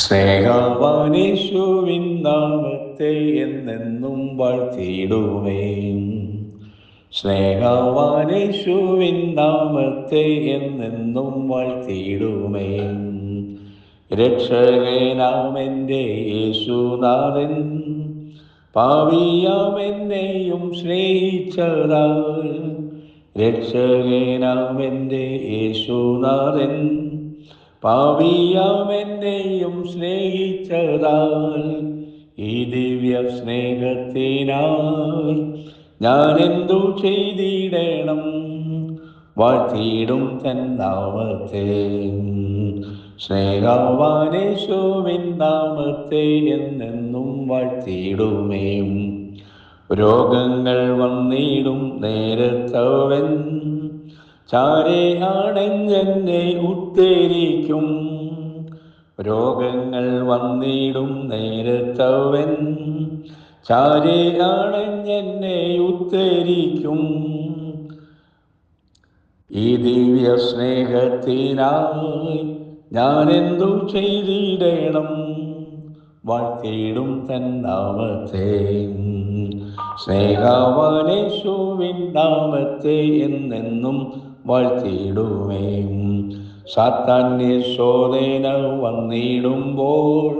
സ്നേഹവാനേശുവിൻ നാമത്തെ എന്നെന്നും വാഴ്ത്തിയിടുമേ. സ്നേഹവാനേശുവിൻ നാമത്തെ എന്നെന്നും വാഴ്ത്തിയിടുമേ. രക്ഷകനാമെൻ്റെ യേശുനാഥൻ പാപിയാമെന്നെയും സ്നേഹിച്ചതാൽ. രക്ഷകനാമെൻ്റെ യേശുനാഥൻ പാപിയാമെന്നെയും സ്നേഹിച്ചതാൽ. ഈ ദിവ്യ സ്നേഹത്തിനായി ഞാനെന്തു ചെയ്തിടണം? വാഴ്ത്തിയിടും തൻ നാമത്തെ. സ്നേഹവാനേശുവിൻ നാമത്തെ എന്നെന്നും വാഴ്ത്തിയിടുമേ. രോഗങ്ങൾ വന്നിടും നേരത്തവൻ ചാരെ അണഞ്ഞെന്നെ ഉദ്ധരിക്കും. രോഗങ്ങൾ വന്നിടും നേരത്തവൻ ചാരെ അണഞ്ഞെന്നെ ഉദ്ധരിക്കും. ഈ ദിവ്യ സ്നേഹത്തിനായി ഞാനെന്തു ചെയ്തിടണം? വാഴ്ത്തിയിടും തൻ നാമത്തെ. സ്നേഹവാനേശുവിൻ നാമത്തെ എന്നെന്നും വാഴ്ത്തിയിടുമേ. സാത്താന്യ ശോധന വന്നിടുമ്പോൾ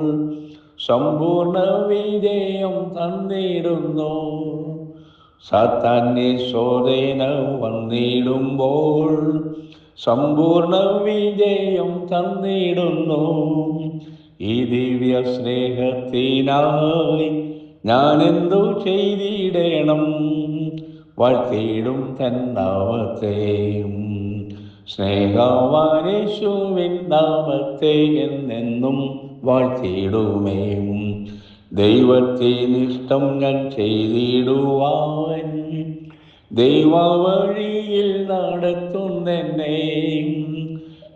സമ്പൂർണ്ണ വിജയം തന്നിടുന്നു. സാത്താന്യ ശോധന വന്നിടുമ്പോൾ സമ്പൂർണ്ണ വിജയം തന്നിടുന്നു. ഈ ദിവ്യ സ്നേഹത്തിനായി ഞാനെന്തു ചെയ്തിടണം? വാഴ്ത്തിയിടും തൻ നാമത്തെ. സ്നേഹവാനേശുവിൻ നാമത്തെ എന്നെന്നും വാഴ്ത്തിയിടുമേ. ദൈവത്തിനിഷ്ടം ഞാൻ ചെയ്തിടുവാൻ ദൈവവഴിയിൽ നടത്തുന്നെന്നെ.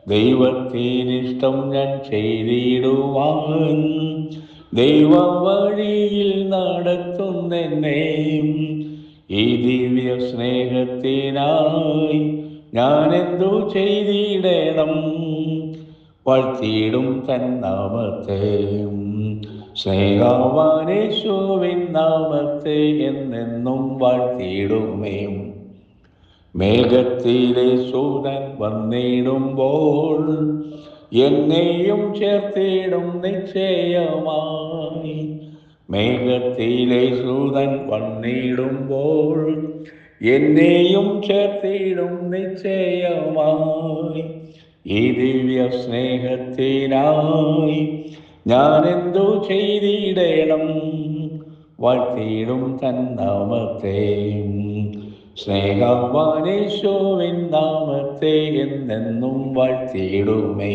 ദൈവത്തിനിഷ്ടം ഞാൻ ചെയ്തിടുവാൻ ദൈവവഴിയിൽ നടത്തുന്നെന്നെ. ഈ ദിവ്യ സ്നേഹത്തിനായി ഞാനെന്തു ചെയ്തിടണം? വാഴ്ത്തിയിടും തൻ നാമത്തെ. സ്നേഹവാനേശുവിൻ നാമത്തെ എന്നെന്നും വാഴ്ത്തിയിടുമേ. മേഘത്തിലെ സൂതൻ വന്നിടുമ്പോൾ എന്നെയും ചേർത്തിടും നിശ്ചയമായി. മേഘത്തിലെ സൂതൻ വന്നിടുമ്പോൾ എന്നെയും ചേർത്തിടും നിശ്ചയമായി. ഈ ദിവ്യ സ്നേഹത്തിനായി ഞാനെന്തു ചെയ്തിടണം? വാഴ്ത്തിയിടും തൻ നാമത്തെ. സ്നേഹവാനേശുവിൻ നാമത്തെ എന്നെന്നും വാഴ്ത്തിയിടുമേ.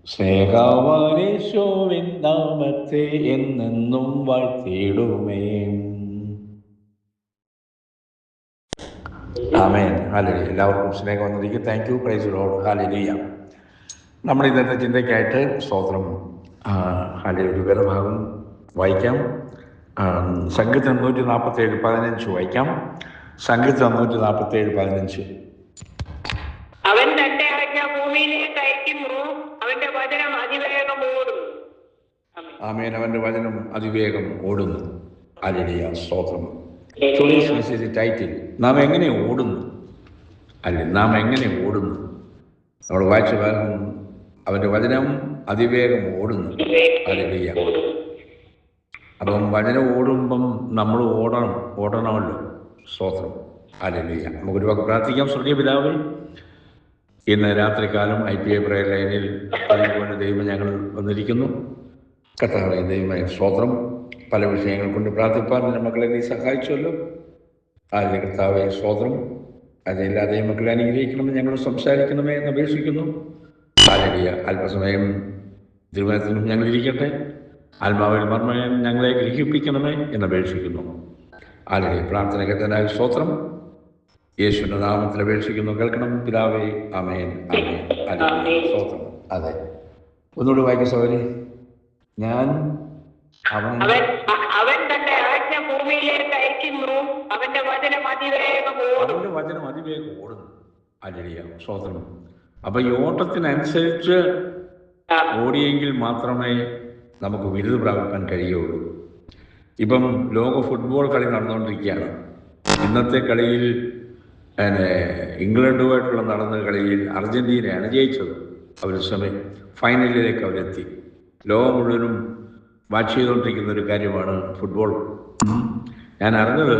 സ്നേഹവാനേശുവിൻ നാമത്തെ എന്നെന്നും വാഴ്ത്തിയിടുമേ. ആമേൻ. ഹല്ലേലൂയ. എല്ലാവർക്കും സ്നേഹം വന്നിരിക്കും. Thank you. Praise the Lord. Hallelujah. നമ്മൾ ഇന്നത്തെ ചിന്തയ്ക്കായിട്ട് സ്തോത്രം ഹല്ലേലൂയ വേദഭാഗം വായിക്കാം. സങ്കീർത്തനം 147:15 വായിക്കാം. സങ്കീർത്തനം 147:15. അവൻ തന്റെ ആജ്ഞ ഭൂമിയിലേക്ക് അയക്കുന്നു, അവന്റെ വചനം അതിവേഗം ഓടുന്നു. ആമേൻ. അവന്റെ വചനം അതിവേഗം ഓടുന്നു. ഹല്ലേലൂയ. സ്തോത്രം. ടുഡേയ്സ് മെസ്സേജ് ടൈറ്റിൽ നാം എങ്ങനെ ഓടുന്നു? അല്ലെ, നാം എങ്ങനെ ഓടുന്നു? നമ്മൾ വായിച്ച ഭാഗം അവന്റെ വചനം അതിവേഗം ഓടുന്നു. ഹല്ലേലൂയ. അപ്പം വചനം ഓടുമ്പം നമ്മൾ ഓടണമല്ലോ. സ്തോത്രം. ഹല്ലേലൂയ. നമുക്കൊരു വാക്ക് പ്രാർത്ഥിക്കാം. സ്വർഗ്ഗീയ പിതാവേ, ഇന്ന് രാത്രികാലം IPA പ്രയർ ലൈനിൽ അതുപോലെ ദൈവം ഞങ്ങൾ വന്നിരിക്കുന്നു. കർത്താവേ, ദൈവമായ സ്തോത്രം. പല വിഷയങ്ങൾ കൊണ്ട് പ്രാർത്ഥിപ്പാൻ എൻ്റെ മക്കളെ നീ സഹായിച്ചുവല്ലോ. അതിന് കർത്താവേ സ്തോത്രം. അതെല്ലാ ദൈവമക്കളെ അനുഗ്രഹിക്കണമെന്ന് ഞങ്ങൾ സംസാരിക്കണമേ എന്ന് അപേക്ഷിക്കുന്നു. ഹല്ലേലൂയ. അല്പസമയം തിരുവനന്തപുരത്തിനും ഞങ്ങൾ ഇരിക്കട്ടെ. ആത്മാവിൽ മർമ്മം ഞങ്ങളെ ഗ്രഹിപ്പിക്കണമേ എന്നപേക്ഷിക്കുന്നു. ഹല്ലേലൂയ. പ്രാർത്ഥനയ്ക്കെത്തനായ സ്തോത്രം യേശുവിന്റെ നാമത്തിൽ അപേക്ഷിക്കുന്നു. കേൾക്കണം പിതാവേ. ആമേൻ. ആമേൻ. ഹല്ലേലൂയ. സ്തോത്രം. അതെ, ഒന്നുകൂടി വായിക്കും സഹോദരി. അവൻ തന്റെ ആജ്ഞ ഭൂമിയിലേക്ക് അയക്കുന്നു, അവന്റെ വചനം അതിവേഗം ഓടുന്നു. ഹല്ലേലൂയ. സ്തോത്രം. അപ്പൊ ഈ ഓട്ടത്തിനനുസരിച്ച് ഓടിയെങ്കിൽ മാത്രമേ നമുക്ക് വിരുദ് പ്രാപിക്കാൻ കഴിയുള്ളൂ. ഇപ്പം ലോക ഫുട്ബോൾ കളി നടന്നുകൊണ്ടിരിക്കുകയാണ്. ഇന്നത്തെ കളിയിൽ ഇംഗ്ലണ്ടുമായിട്ടുള്ള നടന്ന കളിയിൽ അർജന്റീനയാണ് ജയിച്ചത്. അവർ ഫൈനലിലേക്ക് അവരെത്തി. ലോകം മുഴുവനും വാച്ച് ചെയ്തുകൊണ്ടിരിക്കുന്ന ഒരു കാര്യമാണ് ഫുട്ബോൾ. ഞാൻ അറിഞ്ഞത്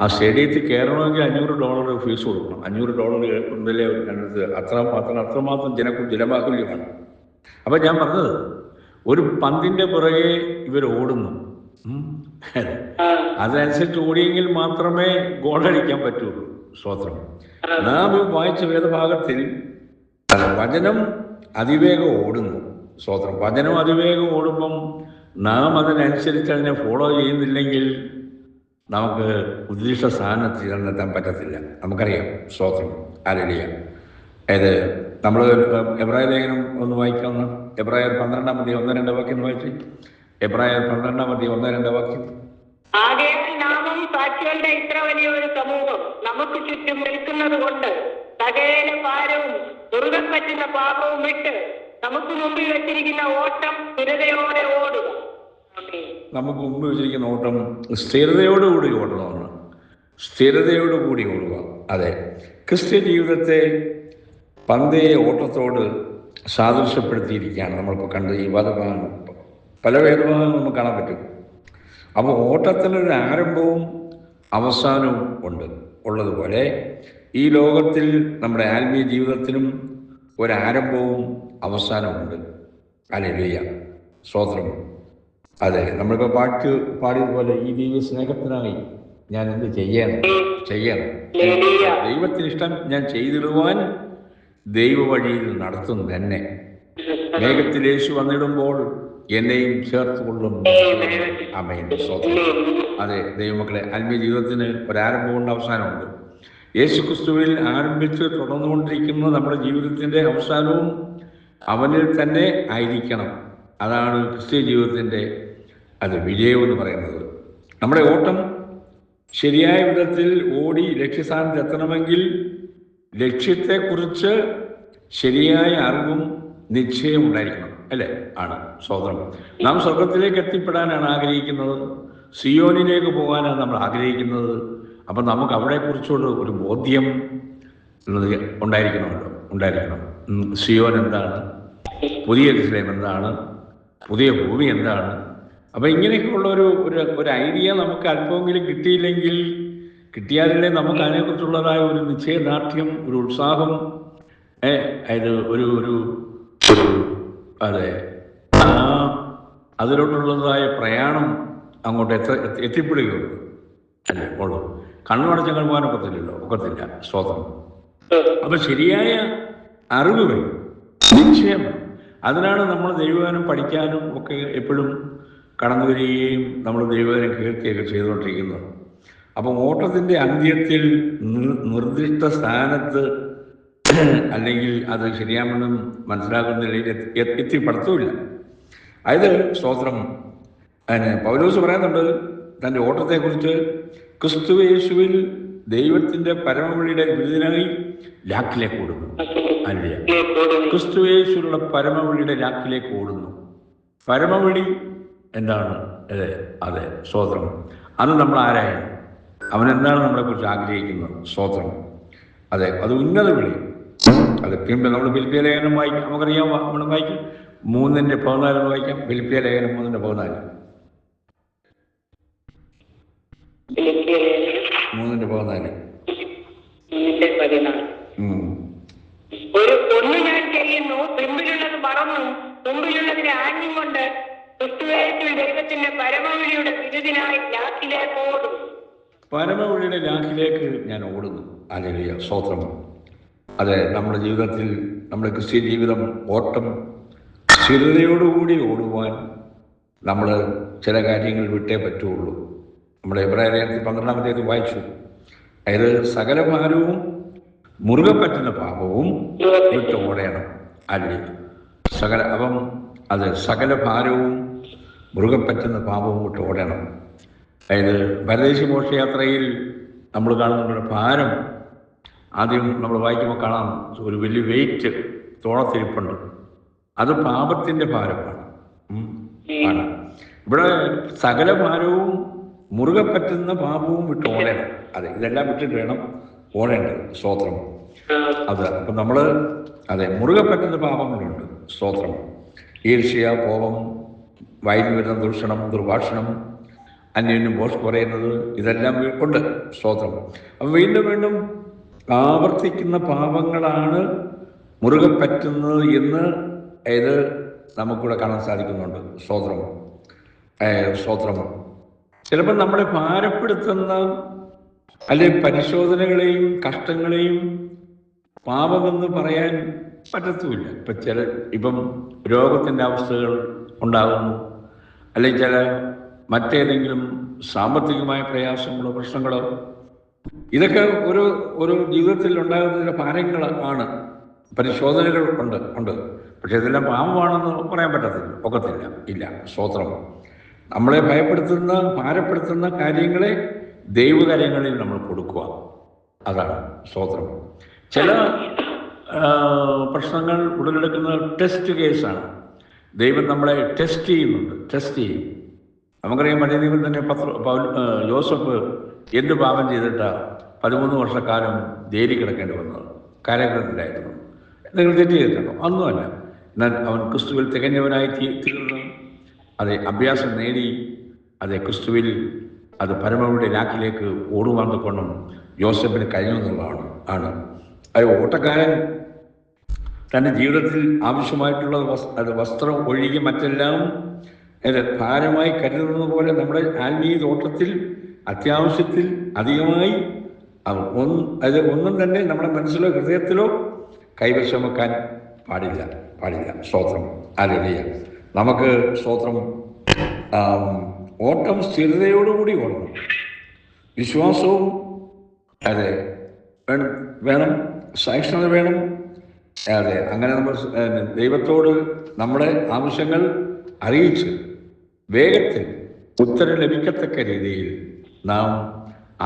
ആ സ്റ്റേഡിയത്തിൽ കയറണമെങ്കിൽ $500 ഫീസ് കൊടുക്കണം. $500 ഉണ്ടല്ലേ അത്രമാത്രം ജനബാഹുല്യമാണ്. അപ്പം ഞാൻ പറഞ്ഞത്, ഒരു പന്തിൻ്റെ പുറകെ ഇവർ ഓടുന്നു. അതനുസരിച്ച് ഓടിയെങ്കിൽ മാത്രമേ ഗോളടിക്കാൻ പറ്റുള്ളൂ. സ്തോത്രം. നാം വായിച്ച വേദഭാഗത്തിൽ വചനം അതിവേഗം ഓടുന്നു. സ്തോത്രം. വചനം അതിവേഗം ഓടുമ്പം നാം അതിനനുസരിച്ച് അതിനെ ഫോളോ ചെയ്യുന്നില്ലെങ്കിൽ നമുക്ക് ഉദ്ദിഷ്ട സ്ഥാനത്ത് ചെന്നെത്താൻ പറ്റത്തില്ല. നമുക്കറിയാം. സ്തോത്രം. ഹല്ലേലൂയ. അതായത് നമ്മൾ എബ്രായ ലേഖനം ഒന്ന് വായിക്കാവുന്ന എബ്രായർ 12-1-2 വാക്യം വായിച്ച്. എബ്രായർ 12-1-2 ആകയാൽ നാമും സാക്ഷികളുടെ ഇത്ര വലിയൊരു സമൂഹം നമുക്ക് ചുറ്റും നിൽക്കുന്നത് കൊണ്ട് സകല ഭാരവും ദുർഗം പറ്റുന്ന പാപവും വിട്ട് നമുക്ക് മുമ്പിൽ വെച്ചിരിക്കുന്ന ഓട്ടം സ്ഥിരതയോടെ ഓടുക. നമുക്ക് മുമ്പ് വെച്ചിരിക്കുന്ന ഓട്ടം സ്ഥിരതയോടുകൂടി ഓടണമെന്ന്. സ്ഥിരതയോടുകൂടി ഓടുക. അതെ, ക്രിസ്ത്യ ജീവിതത്തെ പന്തയ ഓട്ടത്തോട് സാദൃശ്യപ്പെടുത്തിയിരിക്കുകയാണ് നമ്മളിപ്പോൾ കണ്ടത്. ഈ വേദഭാഗം പല വേദഭാഗങ്ങളും നമുക്ക് കാണാൻ പറ്റും. അപ്പോൾ ഓട്ടത്തിനൊരു ആരംഭവും അവസാനവും ഉള്ളതുപോലെ ഈ ലോകത്തിൽ നമ്മുടെ ആത്മീയ ജീവിതത്തിനും ഒരാരംഭവും അവസാനമുണ്ട്. ഹല്ലേലൂയ. സ്തോത്രം. അതെ, നമ്മളിപ്പോൾ പാടിയതുപോലെ ഈ ദിവ്യ സ്നേഹത്തിനായി ഞാൻ എന്ത് ചെയ്യണം? ദൈവത്തിനിഷ്ടം ഞാൻ ചെയ്തിടുവാൻ ദൈവ വഴിയിൽ നടത്തുന്നു എന്നെ. മേഘത്തിൽ യേശു വന്നിടുമ്പോൾ എന്നെയും ചേർത്തുകൊള്ളും. ആമേൻ. സ്തോത്രം. അതെ ദൈവമക്കളെ, ആത്മീയ ജീവിതത്തിന് ഒരാരംഭമുണ്ട്, അവസാനമുണ്ട്. യേശു ക്രിസ്തുവിൽ ആരംഭിച്ച് തുടർന്നുകൊണ്ടിരിക്കുന്ന നമ്മുടെ ജീവിതത്തിൻ്റെ അവസാനവും അവനിൽ തന്നെ ആയിരിക്കണം. അതാണ് ക്രിസ്ത്യ ജീവിതത്തിൻ്റെ വിജയം എന്ന് പറയുന്നത്. നമ്മുടെ ഓട്ടം ശരിയായ വിധത്തിൽ ഓടി ലക്ഷ്യസ്ഥാനത്ത് എത്തണമെങ്കിൽ ലക്ഷ്യത്തെക്കുറിച്ച് ശരിയായ അറിവും നിശ്ചയം ഉണ്ടായിരിക്കണം. അല്ലേ? ആണ്. സ്തോത്രം. നാം സ്വർഗത്തിലേക്ക് എത്തിപ്പെടാനാണ് ആഗ്രഹിക്കുന്നത്. സിയോനിലേക്ക് പോകാനാണ് നമ്മൾ ആഗ്രഹിക്കുന്നത്. അപ്പം നമുക്ക് അവിടെക്കുറിച്ചുള്ള ഒരു ബോധ്യം ഉണ്ടായിരിക്കണം. സിയോൻ എന്താണ്? പുതിയ യെരൂശലേം എന്താണ്? പുതിയ ഭൂമി എന്താണ്? അപ്പം ഇങ്ങനെയൊക്കെയുള്ള ഒരു ഐഡിയ നമുക്ക് അല്പമെങ്കിലും കിട്ടിയാലല്ലേ നമുക്ക് അതിനെക്കുറിച്ചുള്ളതായ ഒരു നിശ്ചയദാർഢ്യം, ഒരു ഉത്സാഹം, അതെ അതിലോട്ടുള്ളതായ പ്രയാണം അങ്ങോട്ട് എത്തിപ്പെടുകയുള്ളൂ. അല്ലേ? ഉള്ളൂ. കണ്ണുമടച്ചങ്ങൾ ഒക്കത്തില്ല. സ്തോത്രം. അപ്പം ശരിയായ അറിവ് വേണം, നിശ്ചയം. അതിനാണ് നമ്മൾ ദൈവവചനം പഠിക്കാനും ഒക്കെ എപ്പോഴും കടന്നു വരികയും നമ്മൾ ദൈവവചനം കേൾക്കുകയൊക്കെ ചെയ്തുകൊണ്ടിരിക്കുന്നത്. അപ്പം ഓട്ടത്തിൻ്റെ അന്ത്യത്തിൽ നിർദ്ദിഷ്ട സ്ഥാനത്ത് അല്ലെങ്കിൽ അത് ശരിയാമെന്നും മനസ്സിലാക്കുന്നില്ല, എത്തിപ്പെടുത്തുമില്ല. അതായത് സ്തോത്രം. പൗലോസ് പറയുന്നുണ്ട് തൻ്റെ ഓട്ടത്തെക്കുറിച്ച്, ക്രിസ്തു യേശുവിൽ ദൈവത്തിൻ്റെ പരമവിളിയുടെ വിരുദ്ധനായി ലാക്കിലേക്ക് ഓടുന്നു. അല്ലേ? ക്രിസ്തു യേശുവിലുള്ള പരമവിളിയുടെ ലാക്കിലേക്ക് ഓടുന്നു. പരമവിളി എന്താണ്? അതെ സ്തോത്രം. അത് നമ്മൾ ആരായാണ്? അവനെന്താണ് നമ്മളെക്കുറിച്ച് ആഗ്രഹിക്കുന്നത്? സ്തോത്രം. അതെ, അത് ഉന്നത വിളി. അത് പിമ്പ് നമ്മൾ ഫിലിപ്പിയ ലേഖനം വായിക്കാം. നമുക്കറിയാം, നമ്മൾ വായിക്കും 3:14 വായിക്കാം. ഫിലിപ്പിയ ലേഖനം 3:14. 3:14. ഒന്ന് ഞാൻ ചെയ്യുന്നു, പിമ്പിലുള്ളത് മറന്നു, മുമ്പിലുള്ളതിനെ ആഞ്ഞും കൊണ്ട് ക്രിസ്തുയേശുവിൽ ദൈവത്തിന്റെ പരമവിളിയുടെ വിരുദിനായി ലാക്കിലേക്ക് ഓടുന്നു. പരമവിളിയുടെ ലാക്കിലേക്ക് ഞാൻ ഓടുന്നു. ഹല്ലേലൂയ. സ്തോത്രം. അതെ, നമ്മുടെ ജീവിതത്തിൽ, നമ്മുടെ ക്രിസ്ത്യ ജീവിതം ഓട്ടം സ്ഥിരതയോടുകൂടി ഓടുവാൻ നമ്മൾ ചില കാര്യങ്ങൾ വിട്ടേ പറ്റുള്ളൂ. നമ്മുടെ എബ്രായ ലേഖനത്തിൽ 12 വായിച്ചു. അതായത് സകല ഭാരവും മുറുകെ പറ്റുന്ന പാപവും വിട്ട് ഓടണം. അല്ലേ? സകല ഭാരവും മുറുകെ പറ്റുന്ന പാപവും വിട്ട് ഓടണം. അതായത് പരദേശി മോക്ഷയാത്രയിൽ നമ്മൾ കാണുന്ന ഭാരം ആദ്യം നമ്മൾ വായിക്കുമ്പോൾ കാണാം, ഒരു വലിയ വെയിറ്റ് തോളത്തിരിപ്പുണ്ട്. അത് പാപത്തിൻ്റെ ഭാരമാണ്. ആണ്. ഇവിടെ സകല ഭാരവും മുറുകെ പറ്റുന്ന പാപവും വിട്ട് ഓടണം. അതെ, ഇതെല്ലാം വിട്ടിട്ട് വേണം ഓടേണ്ടത്. സ്തോത്രം. അത് അപ്പം നമ്മൾ മുറുകെ പറ്റുന്ന പാപങ്ങളുണ്ട്. സ്തോത്രം. ഈർഷ്യ, കോപം, വായിൽ വരുന്ന ദൂഷണം, ദുർഭാഷണം, അന്യോന്യം ബോഷ് പറയുന്നത്, ഇതെല്ലാം ഉണ്ട്. സ്തോത്രം. അപ്പം വീണ്ടും വീണ്ടും ആവർത്തിക്കുന്ന പാപങ്ങളാണ് മുറുകെ പറ്റുന്നത് എന്ന് ഇത് നമുക്കിവിടെ കാണാൻ സാധിക്കുന്നുണ്ട്. സ്തോത്രം. സ്തോത്രം. ചിലപ്പോൾ നമ്മളെ ഭാരപ്പെടുത്തുന്ന അല്ലെങ്കിൽ പരിശോധനകളെയും കഷ്ടങ്ങളെയും പാപമെന്ന് പറയാൻ പറ്റത്തുമില്ല. ഇപ്പം രോഗത്തിൻ്റെ അവസ്ഥകൾ ഉണ്ടാകുന്നു, അല്ലെങ്കിൽ ചില മറ്റേതെങ്കിലും സാമ്പത്തികമായ പ്രയാസങ്ങളോ പ്രശ്നങ്ങളോ, ഇതൊക്കെ ഒരു ജീവിതത്തിൽ ഉണ്ടാകുന്ന ചില ഭാരങ്ങൾ ആണ്, പരിശോധനകൾ ഉണ്ട്. പക്ഷെ ഇതെല്ലാം പാപമാണെന്ന് പറയാൻ ഒക്കത്തില്ല. ഇല്ല. സ്തോത്രം. നമ്മളെ ഭയപ്പെടുത്തുന്ന ഭാരപ്പെടുത്തുന്ന കാര്യങ്ങളെ ദൈവകാര്യങ്ങളിൽ നമ്മൾ കൊടുക്കുക. അതാണ്. സ്തോത്രം. ചില പ്രശ്നങ്ങൾ ഉടലെടുക്കുന്ന ടെസ്റ്റ് കേസാണ്. ദൈവം നമ്മളെ ടെസ്റ്റ് ചെയ്യും. നമുക്കറിയാം, പഴയ നിയമം തന്നെ യോസഫ് എന്ത് പാപം ചെയ്തിട്ടാണ് 13 വർഷക്കാലം ജയിലിൽ കിടക്കേണ്ടി വന്നത്? കാരാഗ്രഹത്തിലായിരുന്നു. എന്തെങ്കിലും തെറ്റ് ചെയ്തിട്ടുണ്ടോ? ഒന്നുമല്ല. എന്നാൽ അവൻ ക്രിസ്തുവിൽ തികഞ്ഞവനായി തീർന്നു. അഭ്യാസം നേടി ക്രിസ്തുവിൽ പരമയുടെ ലാക്കിലേക്ക് ഓടുവാൻ തൊക്കണം യോസഫിന് കഴിഞ്ഞു എന്നുള്ളതാണ്. ഓട്ടക്കാരൻ തൻ്റെ ജീവിതത്തിൽ ആവശ്യമായിട്ടുള്ള വസ്ത്രം ഒഴികെ മറ്റെല്ലാം ഭാരമായി കരുതുന്നത് പോലെ നമ്മുടെ ആത്മീയ ഓട്ടത്തിൽ അത്യാവശ്യത്തിൽ അധികമായി ഒന്നും തന്നെ നമ്മുടെ മനസ്സിലോ ഹൃദയത്തിലോ കൈവശം വെക്കാൻ പാടില്ല. സ്തോത്രം. ഹല്ലേലൂയ. നമുക്ക് സ്തോത്രം. ഓട്ടം സ്ഥിരതയോടുകൂടി ഓടണം. വിശ്വാസവും വേണം, സഹിഷ്ണുത വേണം. അങ്ങനെ നമ്മൾ ദൈവത്തോട് നമ്മുടെ ആവശ്യങ്ങൾ അറിയിച്ച് വേഗത്തിൽ ഉത്തരം ലഭിക്കത്തക്ക രീതിയിൽ നാം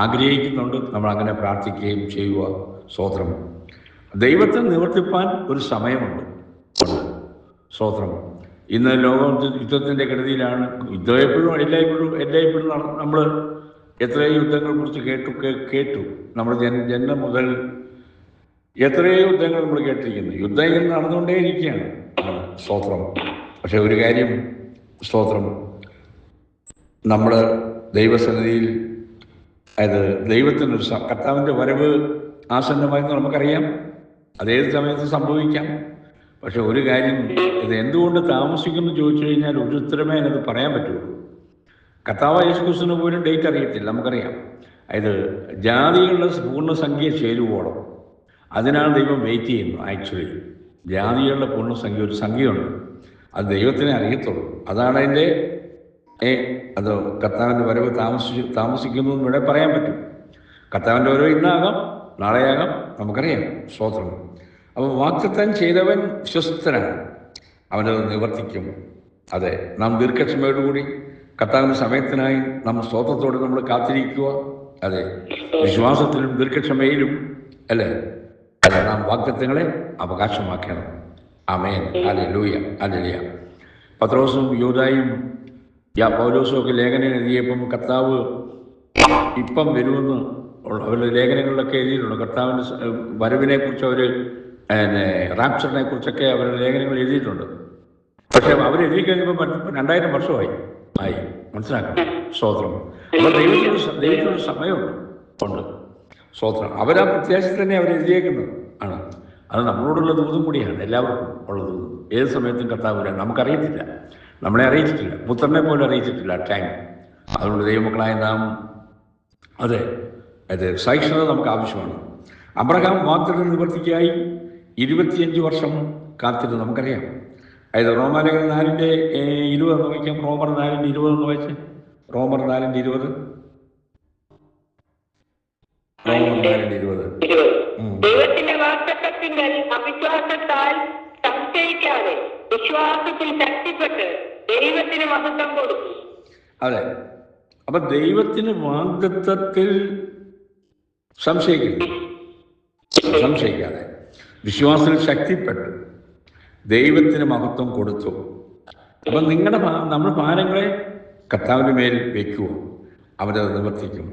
ആഗ്രഹിക്കുന്നുണ്ട്. നമ്മൾ അങ്ങനെ പ്രാർത്ഥിക്കുകയും ചെയ്യുക. സ്തോത്രം. ദൈവത്തെ നിവർത്തിപ്പാൻ ഒരു സമയമുണ്ട്. സ്തോത്രം. ഇന്ന് ലോകം യുദ്ധത്തിൻ്റെ കെടുതിയിലാണ്. യുദ്ധം എല്ലായ്പ്പോഴും നമ്മൾ എത്രയോ യുദ്ധങ്ങളെ കുറിച്ച് കേട്ടു. നമ്മൾ ജന്മം മുതൽ എത്രയോ യുദ്ധങ്ങൾ നമ്മൾ കേട്ടിരിക്കുന്നു. യുദ്ധങ്ങൾ നടന്നുകൊണ്ടേയിരിക്കുകയാണ്. സ്തോത്രം. പക്ഷെ ഒരു കാര്യം, സ്തോത്രം, നമ്മൾ ദൈവസന്നിധിയിൽ ദൈവത്തിനൊരു കർത്താവിൻ്റെ വരവ് ആസന്നമായെന്ന് നമുക്കറിയാം. അതേത് സമയത്ത് സംഭവിക്കാം. പക്ഷെ ഒരു കാര്യം, ഇത് എന്തുകൊണ്ട് താമസിക്കുമെന്ന് ചോദിച്ചു കഴിഞ്ഞാൽ ഒരു ഉത്തരമേ അതിനത് പറയാൻ പറ്റുള്ളൂ. കർത്താവ് യേശുക്രിസ്തുവിന് പോലും ഡേറ്റ് അറിയത്തില്ല. നമുക്കറിയാം. ജാതികളുടെ പൂർണ്ണസംഖ്യ ചേരുവോളം അതിനാണ് ദൈവം വെയിറ്റ് ചെയ്യുന്നത്. ആക്ച്വലി ജാതികളുടെ പൂർണ്ണസംഖ്യ ഒരു സംഖ്യയുണ്ട്. അത് ദൈവത്തിനെ അറിയത്തുള്ളൂ. അതാണ് അതിൻ്റെ കർത്താവിൻ്റെ വരവ് താമസിക്കുന്നു എന്ന് ഇവിടെ പറയാൻ പറ്റും. കർത്താവിൻ്റെ വരവ് ഇന്നാകാം, നാളെയാകാം, നമുക്കറിയാം. സ്തോത്രം. അപ്പോൾ വാഗ്ദത്തം ചെയ്തവൻ വിശ്വസ്തനാണ്, അവനത് നിവർത്തിക്കും. നാം ദീർഘക്ഷമയോടുകൂടി കർത്താവിൻ്റെ സമയത്തിനായി നാം സ്തോത്രത്തോടെ നമ്മൾ കാത്തിരിക്കുക. വിശ്വാസത്തിലും ദീർഘക്ഷമയിലും നാം വാഗ്ദത്തങ്ങളെ അവകാശമാക്കണം. ആമേൻ. ഹല്ലേലൂയ. ഹല്ലേലൂയ. പത്രോസും യൂദായും പൗലോസും ഒക്കെ ലേഖനം എഴുതിയപ്പം കർത്താവ് ഇപ്പം വരുമെന്ന് അവരുടെ ലേഖനങ്ങളിലൊക്കെ എഴുതിയിട്ടുണ്ട്. കർത്താവിൻ്റെ വരവിനെ കുറിച്ച് അവർ റാപ്ചറിനെ കുറിച്ചൊക്കെ അവരുടെ ലേഖനങ്ങൾ എഴുതിയിട്ടുണ്ട്. പക്ഷെ അവരെഴുതി കഴിഞ്ഞപ്പോൾ 2000 വർഷമായി മനസ്സിലാക്കണം. സ്തോത്രം. അപ്പോൾ ദൈവത്തിനൊരു സമയമുണ്ട്. സ്തോത്രം. അവരാ പ്രത്യാശ തന്നെ അവരെഴുതിയേക്കുന്നത് ആണ്. അത് നമ്മളോടുള്ള ദൂതും കൂടിയാണ്, എല്ലാവർക്കും ഉള്ള ദൂതും. ഏത് സമയത്തും കർത്താവ് വരാൻ നമുക്കറിയത്തില്ല, നമ്മളെ അറിയിച്ചിട്ടില്ല, പുത്രനെ പോലും അറിയിച്ചിട്ടില്ല ടൈം. അതുകൊണ്ട് ദൈവമക്കളായ നാം സഹിഷ്ണുത നമുക്ക് ആവശ്യമാണ്. അബ്രഹാം വാഗ്ദത്തം നിവർത്തിക്കായി 25 വർഷം കാത്തിരുന്നു. നമുക്കറിയാം. റോമാലേഖനം 4:20 എന്ന് വായിക്കാം. റോമർ 4:20 എന്ന് വായിച്ച്. റോമർ 4:20. ദൈവത്തിന്റെ വാഗ്ദത്തത്തിങ്കൽ അവിശ്വാസത്താൽ സംശയിക്കാതെ വിശ്വാസത്തിൽ ശക്തിപ്പെട്ട് ദൈവത്തിന് മഹത്വം കൊടുക്കും. അപ്പൊ ദൈവത്തിന് വാഗ്ദത്തത്തിൽ സംശയിക്കാതെ വിശ്വാസത്തിൽ ശക്തിപ്പെട്ടു ദൈവത്തിന് മഹത്വം കൊടുത്തു. അപ്പം നമ്മുടെ ഭാരങ്ങളെ കർത്താവിൻ്റെ മേൽ വയ്ക്കുക, അവരത് നിവർത്തിക്കും.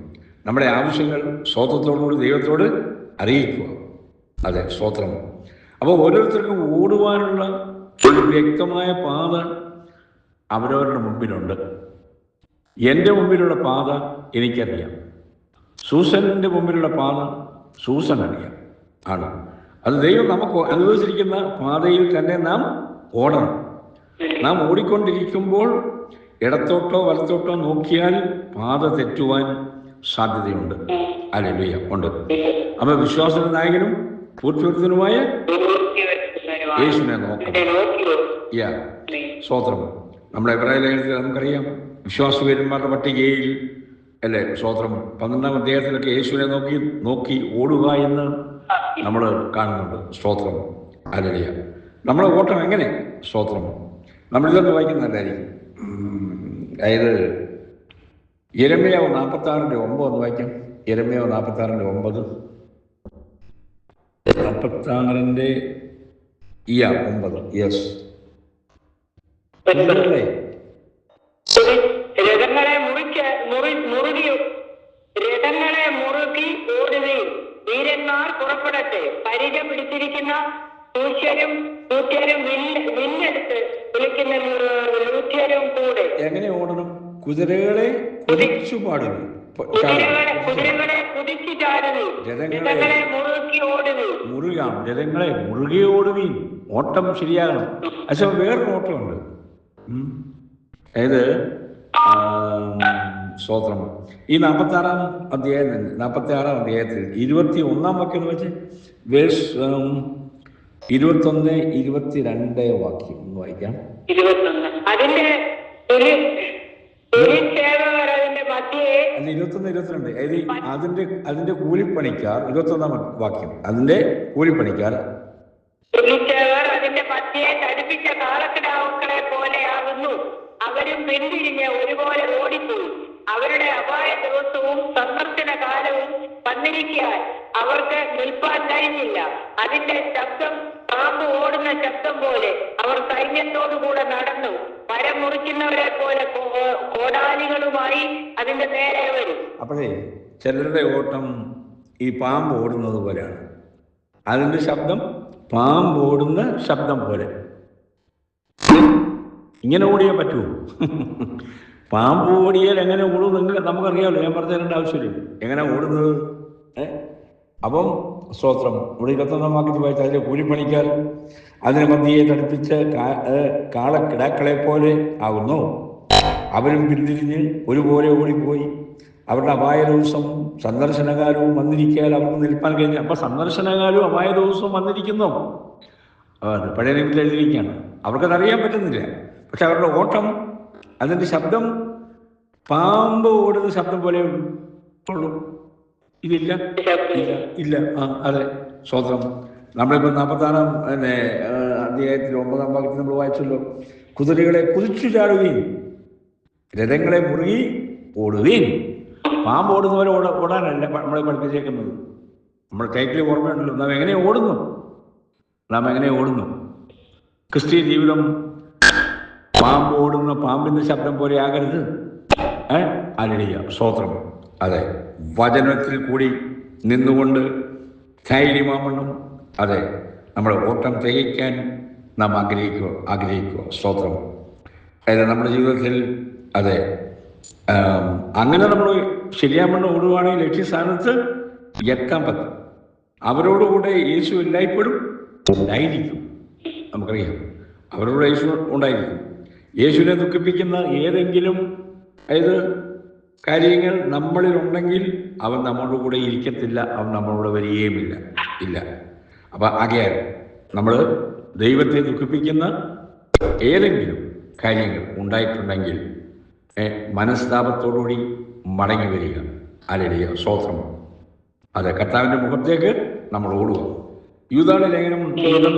നമ്മുടെ ആവശ്യങ്ങൾ സ്തോത്രത്തോടുകൂടി ദൈവത്തോട് അറിയിക്കുക. അതെ, സ്തോത്രം. അപ്പോൾ ഓരോരുത്തർക്കും ഓടുവാനുള്ള ഒരു വ്യക്തമായ പാത അവരവരുടെ മുമ്പിലുണ്ട്. എൻ്റെ മുമ്പിലുള്ള പാത എനിക്കറിയാം, സൂസൻ്റെ മുമ്പിലുള്ള പാത സൂസൻ അറിയാം ആണ്. അത് ദൈവം നമുക്ക് അനുവദിച്ചിരിക്കുന്ന പാതയിൽ തന്നെ നാം ഓടണം. നാം ഓടിക്കൊണ്ടിരിക്കുമ്പോൾ ഇടത്തോട്ടോ വലത്തോട്ടോ നോക്കിയാൽ പാത തെറ്റുവാൻ സാധ്യതയുണ്ട്. ഹല്ലേലൂയ, ഉണ്ട്. അപ്പോൾ വിശ്വാസത്തിന്റെ നായകനും പൂർത്തിവൃത്തനുമായ യേശുവിനെ നോക്കണം. സ്തോത്രം. നമ്മുടെ എബ്രായ ലേഖനത്തിൽ നമുക്കറിയാം, വിശ്വാസവീരന്മാരുടെ പട്ടികയിൽ അല്ലേ, സ്തോത്രം, 12-ാം അധ്യായത്തിലൊക്കെ യേശുവിനെ നോക്കി ഓടുക എന്ന് നമ്മൾ കാണുന്നുണ്ട്. സ്തോത്രം. ഹല്ലേലൂയ. നമ്മുടെ ഓട്ടം എങ്ങനെ? സ്തോത്രം. നമ്മളിതൊക്കെ വായിക്കുന്നതല്ലായിരിക്കും. അതായത് യെരമ്യാവ് 46:9 ഒന്ന് വായിക്കാം. യെരമ്യാവ് 46:9. 46:9. യെസ്. രഥങ്ങളെ മുറുകി ഓടുകയും വീരന്മാർ പുറപ്പെടട്ടെ. പരിച പിടിച്ചിരിക്കുന്ന ലൂഥ്യരും വില്ലെടുത്ത് വിളിക്കുന്ന ലൂഥ്യരും കൂടെ. എങ്ങനെ ഓടണം? കുതിരകളെ കുതിച്ചു പാടുന്നു, കുതിരകളെ കുതിച്ചു ചാടുന്നു, രഥങ്ങളെ മുറുകി ഓടുന്നു. രഥങ്ങളെ മുറുകി ഓടുവീൻ. ഓട്ടം ശരിയാകണം. പക്ഷെ വേറൊരു ഓട്ടമുണ്ട്. അതായത് സ്തോത്രം, ഈ 46-ാം അധ്യായത്തിൽ 21-ാം വാക്യം എന്ന് വെച്ച് വേഴ്സ് 21, 22 വാക്യം ഒന്ന് വായിക്കാം. 21 അതിന്റെ 22. അതിന്റെ കൂലിപ്പണിക്കാർ 21-ാം വാക്യം. അതിന്റെ കൂലിപ്പണിക്കാർ അതിന്റെ മധ്യയെ തടിപ്പിച്ച കാളക്കിടാവുക്കളെ പോലെയാകുന്നു. അവരും പിന്തിരിഞ്ഞ് ഒരുപോലെ ഓടിപ്പോയി. അവരുടെ അപായ ദിവസവും സന്ദർശന കാലവും വന്നിരിക്കാൻ അവർക്ക് നിൽപ്പാൻ കഴിഞ്ഞില്ല. അതിന്റെ ശബ്ദം പാമ്പ് ഓടുന്ന ശബ്ദം പോലെ അവർ സൈന്യത്തോടുകൂടെ നടന്നു. മരം മുറിക്കുന്നവരെ പോലെ കോടാലികളുമായി അതിന്റെ നേരെ വരും. അപ്പോഴേ ചിലരുടെ ഓട്ടം ഈ പാമ്പ് ഓടുന്നത് പോലെയാണ്. അതിന്റെ ശബ്ദം പാമ്പ് ഓടുന്ന ശബ്ദം പോലെ. ഇങ്ങനെ ഓടിയേ പറ്റൂ. പാമ്പ് ഓടിയാൽ എങ്ങനെ ഓടും നമുക്കറിയാമല്ലോ. ഞാൻ പറഞ്ഞു തരേണ്ട ആവശ്യമില്ല എങ്ങനെ ഓടുന്നത്. അപ്പം സ്തോത്രം. ഇവിടെ 21-ാം വാക്യത്തിൽ വായിച്ച അതിലെ കൂലിപ്പണിക്കാർ അതിനെ മധ്യയെ തടുപ്പിച്ച് കാളക്കിടാക്കളെ പോലെ ആകുന്നു. അവരും പിന്തിരിഞ്ഞ് ഒരുപോലെ ഓടിപ്പോയി. അവരുടെ അപായ ദിവസവും സന്ദർശനകാലവും വന്നിരിക്കാൻ അവർക്ക് നിൽപ്പാൻ കഴിഞ്ഞു. അപ്പൊ സന്ദർശനകാലവും അപായ ദിവസവും വന്നിരിക്കുന്നു. പഴയ നിയമത്തിൽ എഴുതിയിരിക്കുകയാണ്. അവർക്കത് അറിയാൻ പറ്റുന്നില്ല. പക്ഷെ അവരുടെ ഓട്ടം, അതിന്റെ ശബ്ദം പാമ്പ് ഓടുന്ന ശബ്ദം പോലെ ഉള്ളൂ. ഇതില്ല. അതെ, സ്തോത്രം. നമ്മളിപ്പോൾ 46-ാം അധ്യായത്തിൽ 9-ാം വാക്യത്തിൽ നമ്മൾ വായിച്ചല്ലോ, കുതിരകളെ കുതിച്ചു ചാടുകയും രഥങ്ങളെ മുറുകി ഓടുകയും. പാമ്പ് ഓടുന്നവരെ ഓടാനല്ല നമ്മളെ പഠിപ്പിച്ചേക്കുന്നത്. നമ്മുടെ ടൈറ്റിൽ ഓർമ്മയുണ്ടല്ലോ, നാം എങ്ങനെ ഓടുന്നു. ക്രിസ്തീയ ജീവിതം പാമ്പ് ഓടുന്ന പാമ്പിന്റെ ശബ്ദം പോലെ ആകരുത്. ഹല്ലേലൂയ, സ്തോത്രം. അതെ, വചനത്തിൽ കൂടി നിന്നുകൊണ്ട് ധൈര്യമാവണം. അതെ, നമ്മുടെ ഓട്ടം തികയ്ക്കാൻ നാം ആഗ്രഹിക്കുക. സ്തോത്രം. അതായത് നമ്മുടെ ജീവിതത്തിൽ അതെ അങ്ങനെ നമ്മൾ ശരിയാവണ്ണം ഓടുവാണെങ്കിൽ ലക്ഷ്യസ്ഥാനത്ത് എത്താൻ പറ്റും. അവരോടുകൂടെ യേശു എല്ലായ്പ്പോഴും ഉണ്ടായിരിക്കും. നമുക്കറിയാം, അവരോട് യേശു ഉണ്ടായിരിക്കും. യേശുവിനെ ദുഃഖിപ്പിക്കുന്ന ഏതെങ്കിലും കാര്യങ്ങൾ നമ്മളിലുണ്ടെങ്കിൽ അവൻ നമ്മളോട് കൂടെ ഇരിക്കത്തില്ല, അവൻ നമ്മളോട് വരികയുമില്ല. അപ്പം ആകയാൽ നമ്മൾ ദൈവത്തെ ദുഃഖിപ്പിക്കുന്ന ഏതെങ്കിലും കാര്യങ്ങൾ ഉണ്ടായിട്ടുണ്ടെങ്കിൽ മനസ്താപത്തോടുകൂടി മടങ്ങി വരിക. ഹല്ലേലൂയ, സ്തോത്രം. അതെ, കർത്താവിൻ്റെ മുഖത്തേക്ക് നമ്മൾ ഓടുക. യൂദായുടെ ലേഖനം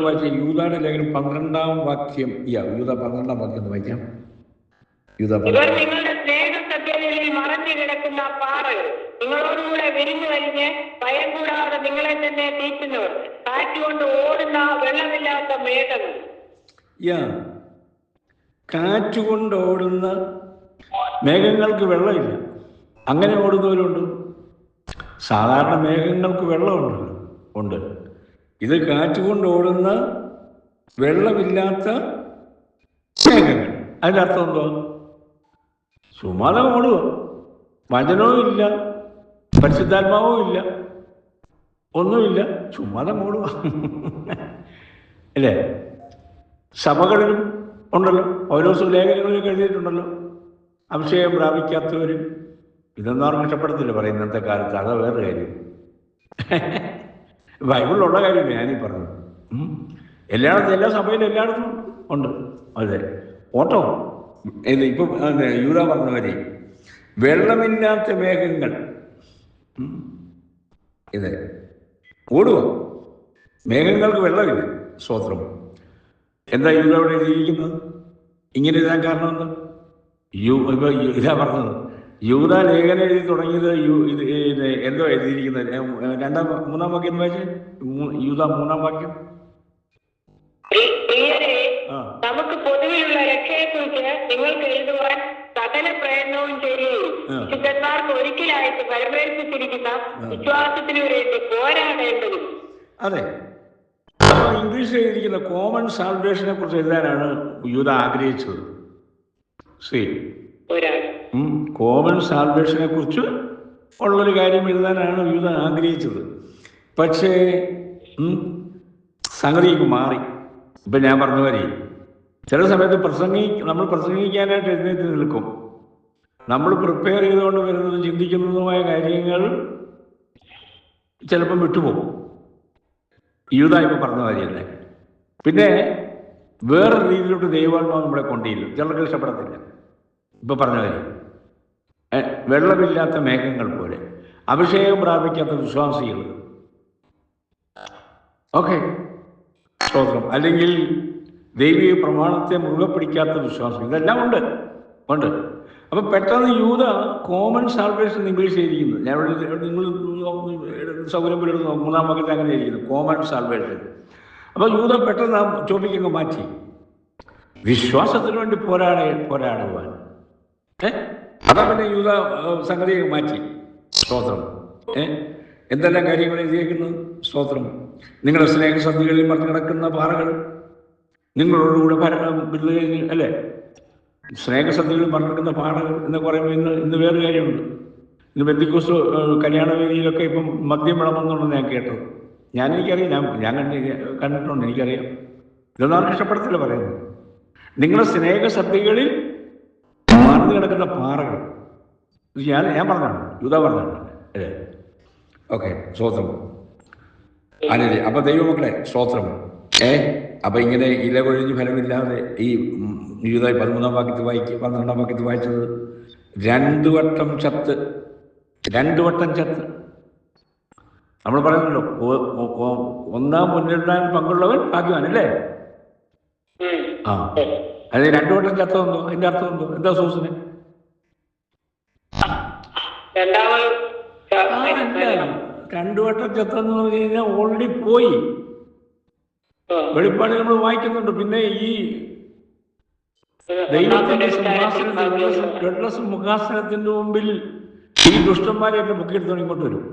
വായിച്ച യൂദായുടെ ലേഖനം 12-ാം വാക്യം. യൂദ 12-ാം വാക്യം ഒന്ന് വായിക്കാം. ഇവർ നിങ്ങളുടെ സ്നേഹസഭ്യതയിൽ മറഞ്ഞു കിടക്കുന്ന പാറകൾ, നിങ്ങളോടുകൂടെ വിരിഞ്ഞു കഴിഞ്ഞ് ഭയം കൂടാതെ നിങ്ങളെ തന്നെ തീറ്റുന്നവർ, കാറ്റുകൊണ്ട് ഓടുന്ന വെള്ളമില്ലാത്ത മേഘങ്ങൾ. യാ കാറ്റുകൊണ്ട് ഓടുന്ന മേഘങ്ങൾക്ക് വെള്ളമില്ല, അങ്ങനെ ഓടുന്നവരുണ്ട്. സാധാരണ മേഘങ്ങൾക്ക് വെള്ളമുണ്ട്, ഉണ്ട്. ഇത് കാറ്റുകൊണ്ട് ഓടുന്ന വെള്ളമില്ലാത്ത മേഘങ്ങൾ. അതിൻ്റെ അർത്ഥം എന്തോ? ചുമ്മാതെ ഓടുക, വചനവും ഇല്ല, പരിശുദ്ധാത്മാവും ഇല്ല, ഒന്നുമില്ല, ചുമ്മാതെ ഓടുക അല്ലേ? സഭകളിലും ഉണ്ടല്ലോ, ഓരോ ലേഖനങ്ങളിലും എഴുതിയിട്ടുണ്ടല്ലോ, അഭിഷേകം പ്രാപിക്കാത്തവരും. ഇതൊന്നും ആർക്കും ഇഷ്ടപ്പെടത്തില്ല പറയും ഇന്നത്തെ കാലത്ത്. അതാ വേറെ കാര്യം. ബൈബിളിലുള്ള കാര്യമില്ല ഞാനീ പറഞ്ഞത്. എല്ലായിടത്തും, എല്ലാ സഭയിലും എല്ലായിടത്തും ഉണ്ട്. അതെ, ഓട്ടോ ഇത് ഇപ്പം യൂദാ പറഞ്ഞ മാതിരി വെള്ളമില്ലാത്ത മേഘങ്ങൾ ഇത് ഓടുക, മേഘങ്ങൾക്ക് വെള്ളമില്ല. സ്തോത്രം. എന്താ യൂദാ അവിടെ എഴുതിയിരിക്കുന്നത്? ഇങ്ങനെ എഴുതാൻ കാരണം എന്താ? ഇപ്പൊ ഇതാ പറഞ്ഞത്, യൂദാ ലേഖനം എഴുതി തുടങ്ങിയത് എന്തോ എഴുതിയിരിക്കുന്നത്? മൂന്നാം വാക്യം വായിച്ചേ, യൂദാ 3-ാം വാക്യം. നമുക്ക് പൊതുവിലുള്ള രക്ഷയെക്കുറിച്ച് നിങ്ങൾക്ക് എഴുതുവാൻ സകല പ്രയത്നവും ചെയ്യുകയും വിശുദ്ധന്മാർക്ക് ഒരിക്കലായിട്ട് വരവേൽപ്പിച്ചിരിക്കുന്ന വിശ്വാസത്തിനു വേണ്ടി പോരാടേണ്ടതും. അതെ, ഇംഗ്ലീഷിൽ എഴുതിയിരിക്കുന്ന കോമൺ സാൽവേഷനെ കുറിച്ച് എഴുതാനാണ് യൂദാ ആഗ്രഹിച്ചത്. കോമൺ സാൽവേഷനെ കുറിച്ച് ഉള്ളൊരു കാര്യം എഴുതാനാണ് യൂദാ ആഗ്രഹിച്ചത്. പക്ഷേ സംഗതിക്ക് മാറി. ഇപ്പം ഞാൻ പറഞ്ഞ മാതിരി ചില സമയത്ത് നമ്മൾ പ്രസംഗിക്കാനായിട്ട് എഴുന്നേറ്റ് നിൽക്കും. നമ്മൾ പ്രിപ്പയർ ചെയ്തുകൊണ്ട് വരുന്നതും ചിന്തിക്കുന്നതുമായ കാര്യങ്ങൾ ചിലപ്പം വിട്ടുപോകും. യൂദാ ഇപ്പം പറഞ്ഞ കാര്യം തന്നെ. പിന്നെ വേറൊരു രീതിയിലോട്ട് ദൈവാത്മാവ് നമ്മളെ കൊണ്ടില്ല, ചിലർക്ക് ഇഷ്ടപ്പെടത്തില്ല. ഇപ്പം പറഞ്ഞ കാര്യം വെള്ളമില്ലാത്ത മേഘങ്ങൾ പോലെ, അഭിഷേകം പ്രാപിക്കാത്ത വിശ്വാസികൾ. ഓക്കെ, സ്തോത്രം. അല്ലെങ്കിൽ ദൈവിക പ്രമാണത്തെ മുറുകെ പിടിക്കാത്ത വിശ്വാസം, ഇതെല്ലാം ഉണ്ട്. അപ്പം പെട്ടെന്ന് യൂദാ കോമൺ സാൽവേഷൻ ഇംഗ്ലീഷ് എഴുതിക്കുന്നത്, ഞാൻ നിങ്ങൾ സൗകര്യം പോലെ 3-ാം വാക്യത്തിൽ അങ്ങനെ ഇരിക്കുന്നു, കോമൺ സാൽവേഷൻ. അപ്പം യൂദാ പെട്ടെന്ന് ആ ടോപ്പിക്കൊക്കെ മാറ്റി, വിശ്വാസത്തിന് വേണ്ടി പോരാടുവാൻ. അതാ പിന്നെ യൂദാ സംഗതിയൊക്കെ മാറ്റി. സ്തോത്രം. എന്തെല്ലാം കാര്യങ്ങൾ എഴുതിയേക്കുന്നത്? സ്തോത്രം. നിങ്ങളുടെ സ്നേഹസന്ധികളിൽ മറന്നു കിടക്കുന്ന പാറകൾ നിങ്ങളോടുകൂടെ അല്ലേ? സ്നേഹസന്ധികളിൽ മറന്നിരിക്കുന്ന പാറകൾ എന്ന് പറയുമ്പോൾ ഇന്ന് വേറൊരു കാര്യമുണ്ട്. ഇന്ന് ബെന്തിക്കോസ് കല്യാണ വേദിയിലൊക്കെ ഇപ്പം മദ്യം വിളമ്പെന്നുണ്ടെന്ന് ഞാൻ കേട്ടത്. എനിക്കറിയാം, ഞാൻ കണ്ടിട്ടുണ്ട്, എനിക്കറിയാം. ഇതൊന്നും ആർക്കും ഇഷ്ടപ്പെടത്തില്ല പറയുന്നത്. നിങ്ങളുടെ സ്നേഹസന്ധികളിൽ മറന്നു കിടക്കുന്ന പാറകൾ. ഞാൻ പറഞ്ഞാണ്, യൂദാ പറഞ്ഞാണ് അല്ലേ? ഓക്കെ, സ്തോത്രം. അതെ, അപ്പൊ ദൈവമക്കളെ സ്തോത്രം. അപ്പൊ ഇങ്ങനെ ഇല കൊഴിഞ്ഞ് ഫലമില്ലാതെ ഈ യൂദാ 13-ാം വാക്യത്തിൽ 12-ാം വാക്യത്തിൽ വായിച്ചത് 2 വട്ടം ചത്ത്. നമ്മൾ പറയുന്നല്ലോ, 1-ാം പുനരുദ്ധാനം പങ്കുള്ളവൻ ഭാഗ്യവാനല്ലേ? അതെ, 2 വട്ടം ചത്തമെന്തോ? അതിന്റെ അർത്ഥം എന്തോ? എന്താ സൂസന്? 2 വട്ടം ചത്തെന്ന് പറഞ്ഞു കഴിഞ്ഞാൽ ഓൾറെഡി പോയി. വെളിപ്പാട് നമ്മൾ വായിക്കുന്നുണ്ട്. പിന്നെ ഈ ദൈവത്തിന്റെ സിംഹാസനത്തിന്റെ മുമ്പിൽ ഈ ദുഷ്ടന്മാരെ ഒക്കെ പൊക്കിയെടുത്തോണ്ട് ഇങ്ങോട്ട് വരും.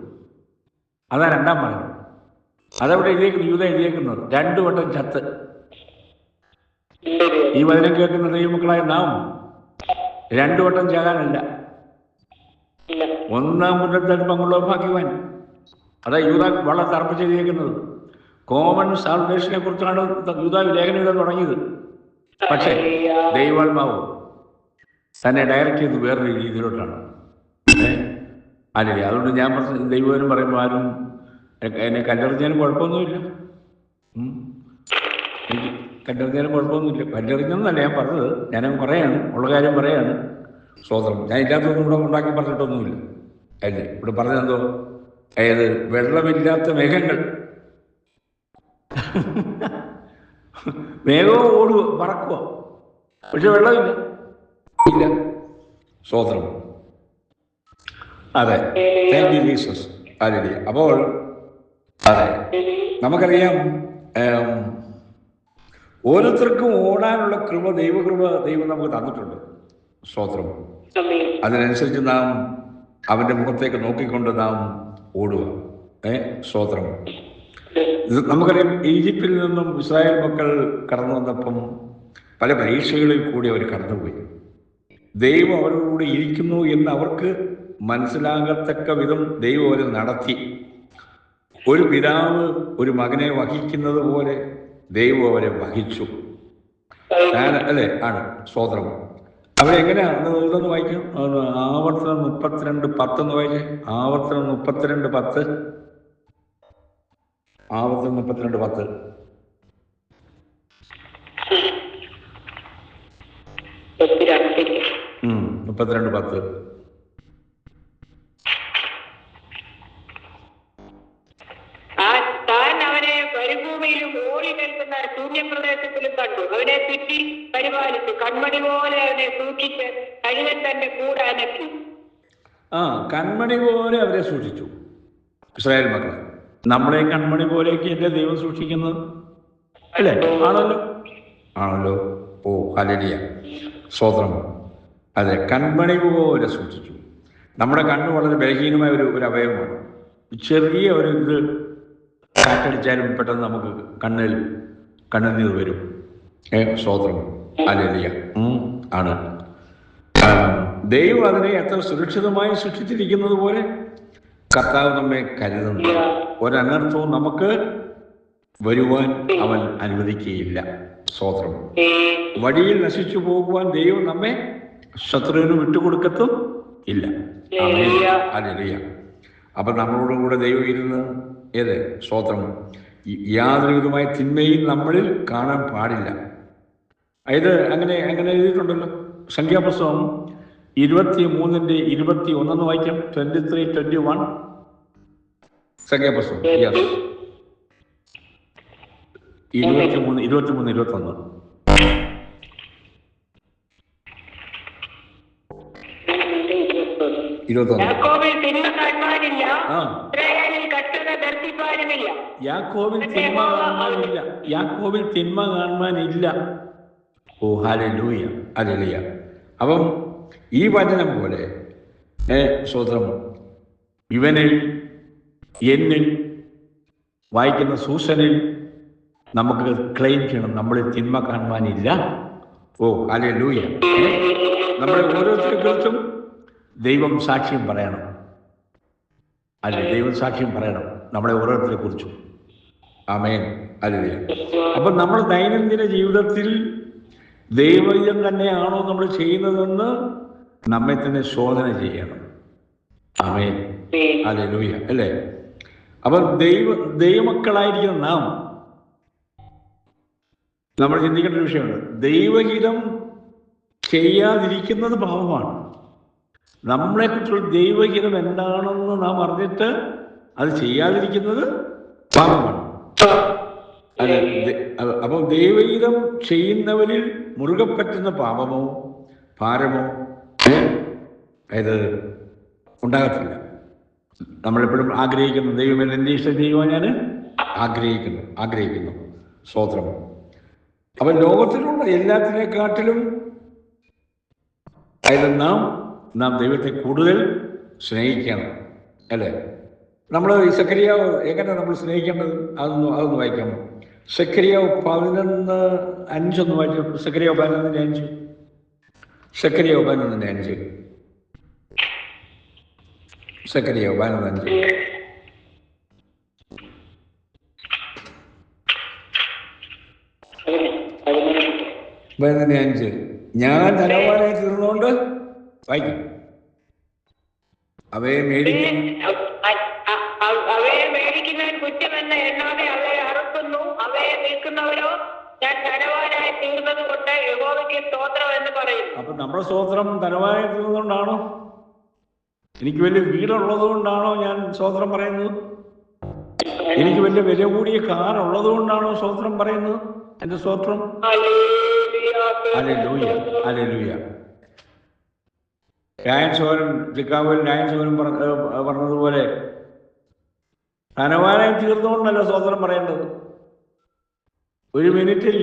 അതാ 2-ാം ഭാഗം. അതവിടെ എഴുതിയേക്കുന്നത്, യൂദാ എഴുതിയേക്കുന്നത് 2 വട്ടം ചത്ത്. ഈ വചനം കേൾക്കുന്ന ദൈവമക്കളായ നാം 2 വട്ടം ചാകാനല്ല, 1-ാം പുനരുദ്ധാനം പങ്കുള്ള ഭാഗ്യവാൻ. അതാ യൂദാ വളരെ തർപ്പിച്ചെഴുതിയേക്കുന്നത്. കോമൺ സാൽവേഷനെ കുറിച്ചാണ് യൂദാ ലേഖനം എഴുതാൻ തുടങ്ങിയത്. പക്ഷേ ദൈവാത്മാവ് തന്നെ ഡയറക്റ്റ് ചെയ്ത് വേറൊരു രീതിയിലോട്ടാണ്. അല്ലേ? അതുകൊണ്ട് ഞാൻ ദൈവം പറയുമ്പോൾ ആരും എന്നെ കല്ലെറിഞ്ഞാലും കുഴപ്പമൊന്നുമില്ല. കല്ലെറിഞ്ഞാലും കുഴപ്പമൊന്നുമില്ല. കല്ലെറിഞ്ഞെന്നല്ല ഞാൻ പറഞ്ഞത്, ഞാനങ്ങ് പറയാണ്, ഉള്ള കാര്യം പറയാണ്. സ്തോത്രം. ഞാൻ ഇല്ലാത്തതൊന്നും ഇവിടെ ഉണ്ടാക്കി പറഞ്ഞിട്ടൊന്നുമില്ല. അല്ലേ? ഇവിടെ പറഞ്ഞതെന്തോ, അതായത് വെള്ളമില്ലാത്ത മേഘങ്ങൾ. മേഘവും ഓടുക, പറക്കുക, പക്ഷെ വെള്ളമില്ല. സ്തോത്രം. അതെ, താങ്ക് യു ജീസസ്. അതെ. അപ്പോൾ അതെ, നമുക്കറിയാം ഓരോരുത്തർക്കും ഓടാനുള്ള കൃപ, ദൈവകൃപ ദൈവം നമുക്ക് തന്നിട്ടുണ്ട്. സ്തോത്രം. അതിനനുസരിച്ച് നാം അവൻ്റെ മുഖത്തേക്ക് നോക്കിക്കൊണ്ട് നാം ഓടുക. സ്തോത്രം. നമുക്കറിയാം, ഈജിപ്തിൽ നിന്നും ഇസ്രായേൽ മക്കൾ കടന്നു വന്നപ്പം പല പരീക്ഷകളിൽ കൂടി അവർ കടന്നുപോയി. ദൈവം അവരോടുകൂടി ഇരിക്കുന്നു എന്ന് അവർക്ക് മനസ്സിലാകത്തക്ക വിധം ദൈവം അവരെ നടത്തി. ഒരു പിതാവ് ഒരു മകനെ വഹിക്കുന്നത് പോലെ ദൈവം അവരെ വഹിച്ചു. അല്ലേ? ആണ്. സ്തോത്രം. അവരെങ്ങനെയാണ് ഇതൊന്ന് വായിക്കും. ആവർത്തനം 32:10 വായിച്ചേ. ആവർത്തനം 32:10. ആവർത്തനം 32:10. 32:10. മരുഭൂമിയിലും ഓടി നിൽക്കുന്ന ശൂന്യപ്രദേശത്തിലും കണ്ടു. അവനെ ചുറ്റി പരിപാലിച്ചു. കൺമണി പോലെ അവനെ സൂക്ഷിച്ച് കഴുകൻ തന്റെ കൂടെ അനക്കി. കൺമണി പോലെ അവരെ സൂക്ഷിച്ചു ഇസ്രായേൽ മക്കൾ. നമ്മളെ കൺമണി പോലെയൊക്കെ എന്റെ ദൈവം സൂക്ഷിക്കുന്നത്, അല്ലേ? ആണല്ലോ, ആണല്ലോ. ഓ ഹല്ലേലൂയ, സ്തോത്രം. അതെ, കൺമണി പോലെ സൂക്ഷിച്ചു. നമ്മുടെ കണ്ണ് വളരെ ബലഹീനമായ ഒരു അവയവമാണ്. ചെറിയ ഒരു ഇത് കാറ്റടിച്ചാലും പെട്ടെന്ന് നമുക്ക് കണ്ണുനീർ വരും. സ്തോത്രം. ഹല്ലേലൂയ. ആണ്. ദൈവം അതിനെ എത്ര സുരക്ഷിതമായി സൂക്ഷിച്ചിരിക്കുന്നത് പോലെ കർത്താവ് നമ്മെ കരുതുന്നു. ഒരനർത്ഥവും നമുക്ക് വരുവാൻ അവൻ അനുവദിക്കുകയില്ല. സ്തോത്രം. വഴിയിൽ നശിച്ചു പോകുവാൻ ദൈവം നമ്മെ ശത്രുവിന് വിട്ടുകൊടുക്കത്തും ഇല്ല. ഹല്ലേലൂയ. അപ്പൊ നമ്മളോടുകൂടെ ദൈവം ഇരുന്ന് സ്തോത്രം, യാതൊരു വിധമായ തിന്മയും നമ്മളിൽ കാണാൻ പാടില്ല. ഇത് അങ്ങനെ എഴുതിയിട്ടുണ്ടല്ലോ. സംഖ്യാപുസ്തകം 23:21 വായിക്കാം. 23:21 സംഖ്യാപുസ്തകം. 23:21. യാക്കോബിൽ തിന്മ കാണുവാനില്ല. യാക്കോബിൽ തിന്മ കാണുവാനില്ല. ഓ ഹല്ലേലൂയ, ഹല്ലേലൂയ. അപ്പം ഈ വചനം പോലെ സ്തോത്രം, ഇവനിൽ, എന്നിൽ, വായിക്കുന്ന സൂസനിൽ നമുക്ക് ക്ലെയിം ചെയ്യണം, നമ്മളിൽ തിന്മ കാണുവാനില്ല. ഓ ഹല്ലേലൂയ. നമ്മളെ ഓരോരുത്തരെ കുറിച്ചും ദൈവം സാക്ഷ്യം പറയണം, അല്ലെ? ദൈവം സാക്ഷ്യം പറയണം നമ്മളെ ഓരോരുത്തരെ കുറിച്ചും. ആമേൻ, ഹല്ലേലൂയ. അപ്പം നമ്മൾ ദൈനംദിന ജീവിതത്തിൽ ദൈവം തന്നെയാണോ നമ്മൾ ചെയ്യുന്നതെന്ന് നമ്മെ തന്നെ ശോധന ചെയ്യണം. ആമേൻ, ഹല്ലേലൂയ, അല്ലേ? അപ്പം ദൈവമക്കളായിരിക്കുന്ന നാം നമ്മൾ ചിന്തിക്കേണ്ട ഒരു വിഷയമുണ്ട്. ദൈവഹിതം ചെയ്യാതിരിക്കുന്നത് പാപമാണ്. നമ്മളെക്കുറിച്ചുള്ള ദൈവഹിതം എന്താണെന്ന് നാം അറിഞ്ഞിട്ട് അത് ചെയ്യാതിരിക്കുന്നത് പാപമാണ്. അതെ. അപ്പോൾ ദൈവഹിതം ചെയ്യുന്നവരിൽ മുറുകെ പറ്റുന്ന പാപമോ ഭാരമോ ഇത് ഉണ്ടാകത്തില്ല. നമ്മളെപ്പോഴും ആഗ്രഹിക്കുന്നു, ദൈവം എന്നെ ഇഷ്ടം ചെയ്യുവാൻ ഞാൻ ആഗ്രഹിക്കുന്നു. സ്തോത്രം. അപ്പം ലോകത്തിലുള്ള എല്ലാത്തിനെക്കാട്ടിലും നാം ദൈവത്തെ കൂടുതൽ സ്നേഹിക്കണം, അല്ലേ? നമ്മൾ സെഖരിയാവ് എങ്ങനെ നമ്മൾ സ്നേഹിക്കേണ്ടത് അതൊന്ന് വായിക്കാം. സെഖരിയാവ് 11:5 വായിച്ചു. സെഖരിയാവ് 11:5. സെഖരിയാവ് 11:5. സെഖരിയാവ് 11:5. ഞാൻ ധനവാനായി തീർന്നുകൊണ്ട് വായിക്കും. അവയെ മേടിക്കുന്നവൻ കുറ്റമെന്ന എണ്ണാതെ അവയെ അറുക്കുന്നു. അവയെ വിൽക്കുന്നവരോ ഞാൻ ധനവാനായി തീർന്നത് കൊണ്ട് യഹോവയ്ക്ക് സ്തോത്രം എന്ന് പറയും. അപ്പൊ നമ്മുടെ സ്തോത്രം ധനവാനായി തീർന്നതുകൊണ്ടാണോ? എനിക്ക് വലിയ വീടുള്ളത് കൊണ്ടാണോ ഞാൻ സ്തോത്രം പറയുന്നത്? എനിക്ക് വലിയ വില കൂടിയ കാർ ഉള്ളത് കൊണ്ടാണോ സ്തോത്രം പറയുന്നത്? എന്റെ സ്തോത്രം. Hallelujah, hallelujah. ചിക്കാഗോയിൽ രായൻസോരൻ പറഞ്ഞതുപോലെ ധനവാനായി തീർന്നുകൊണ്ടല്ല സ്തോത്രം പറയേണ്ടത്. ഒരു മിനിറ്റിൽ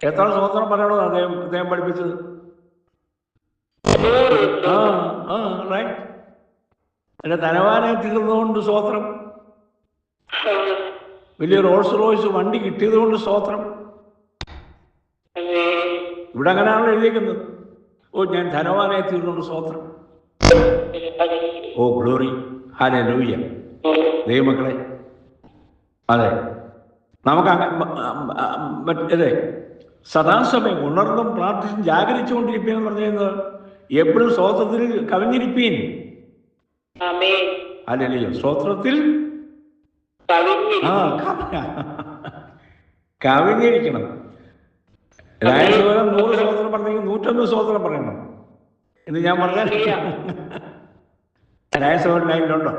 എത്ര സ്വോത്രം പറയണോ അദ്ദേഹം പഠിപ്പിച്ചത്? റൈറ്റ്. അല്ല, ധനവാനെ തീർന്നുകൊണ്ട് സ്വോത്രം, വലിയ റോൾസ് റോയ്സ് വണ്ടി കിട്ടിയത് കൊണ്ട് സ്വോത്രം. ഇവിടെ അങ്ങനെയാണല്ലോ എഴുതിയിരിക്കുന്നത്. ഓ, ഞാൻ ധനവാനായി തീർന്നുകൊണ്ട് സ്വോത്രം. Oh glory, hallelujah. ദൈവമക്കളെ, അതെ, നമുക്ക് മറ്റേ സദാസമയം ഉണർന്നും പ്രാർത്ഥിച്ചും ജാഗരിച്ചുകൊണ്ടിരിപ്പീൻ എന്ന് പറഞ്ഞത് എപ്പോഴും സ്തോത്രത്തിൽ കവിഞ്ഞിരിപ്പീൻ. ഹല്ലേലൂയ. സ്തോത്രത്തിൽ കവിഞ്ഞിരിക്കണം. 100 സ്തോത്രം പറഞ്ഞെങ്കിൽ 101 സ്തോത്രം പറയണം എന്ന് ഞാൻ പറഞ്ഞാൽ ലൈനിലുണ്ടോ?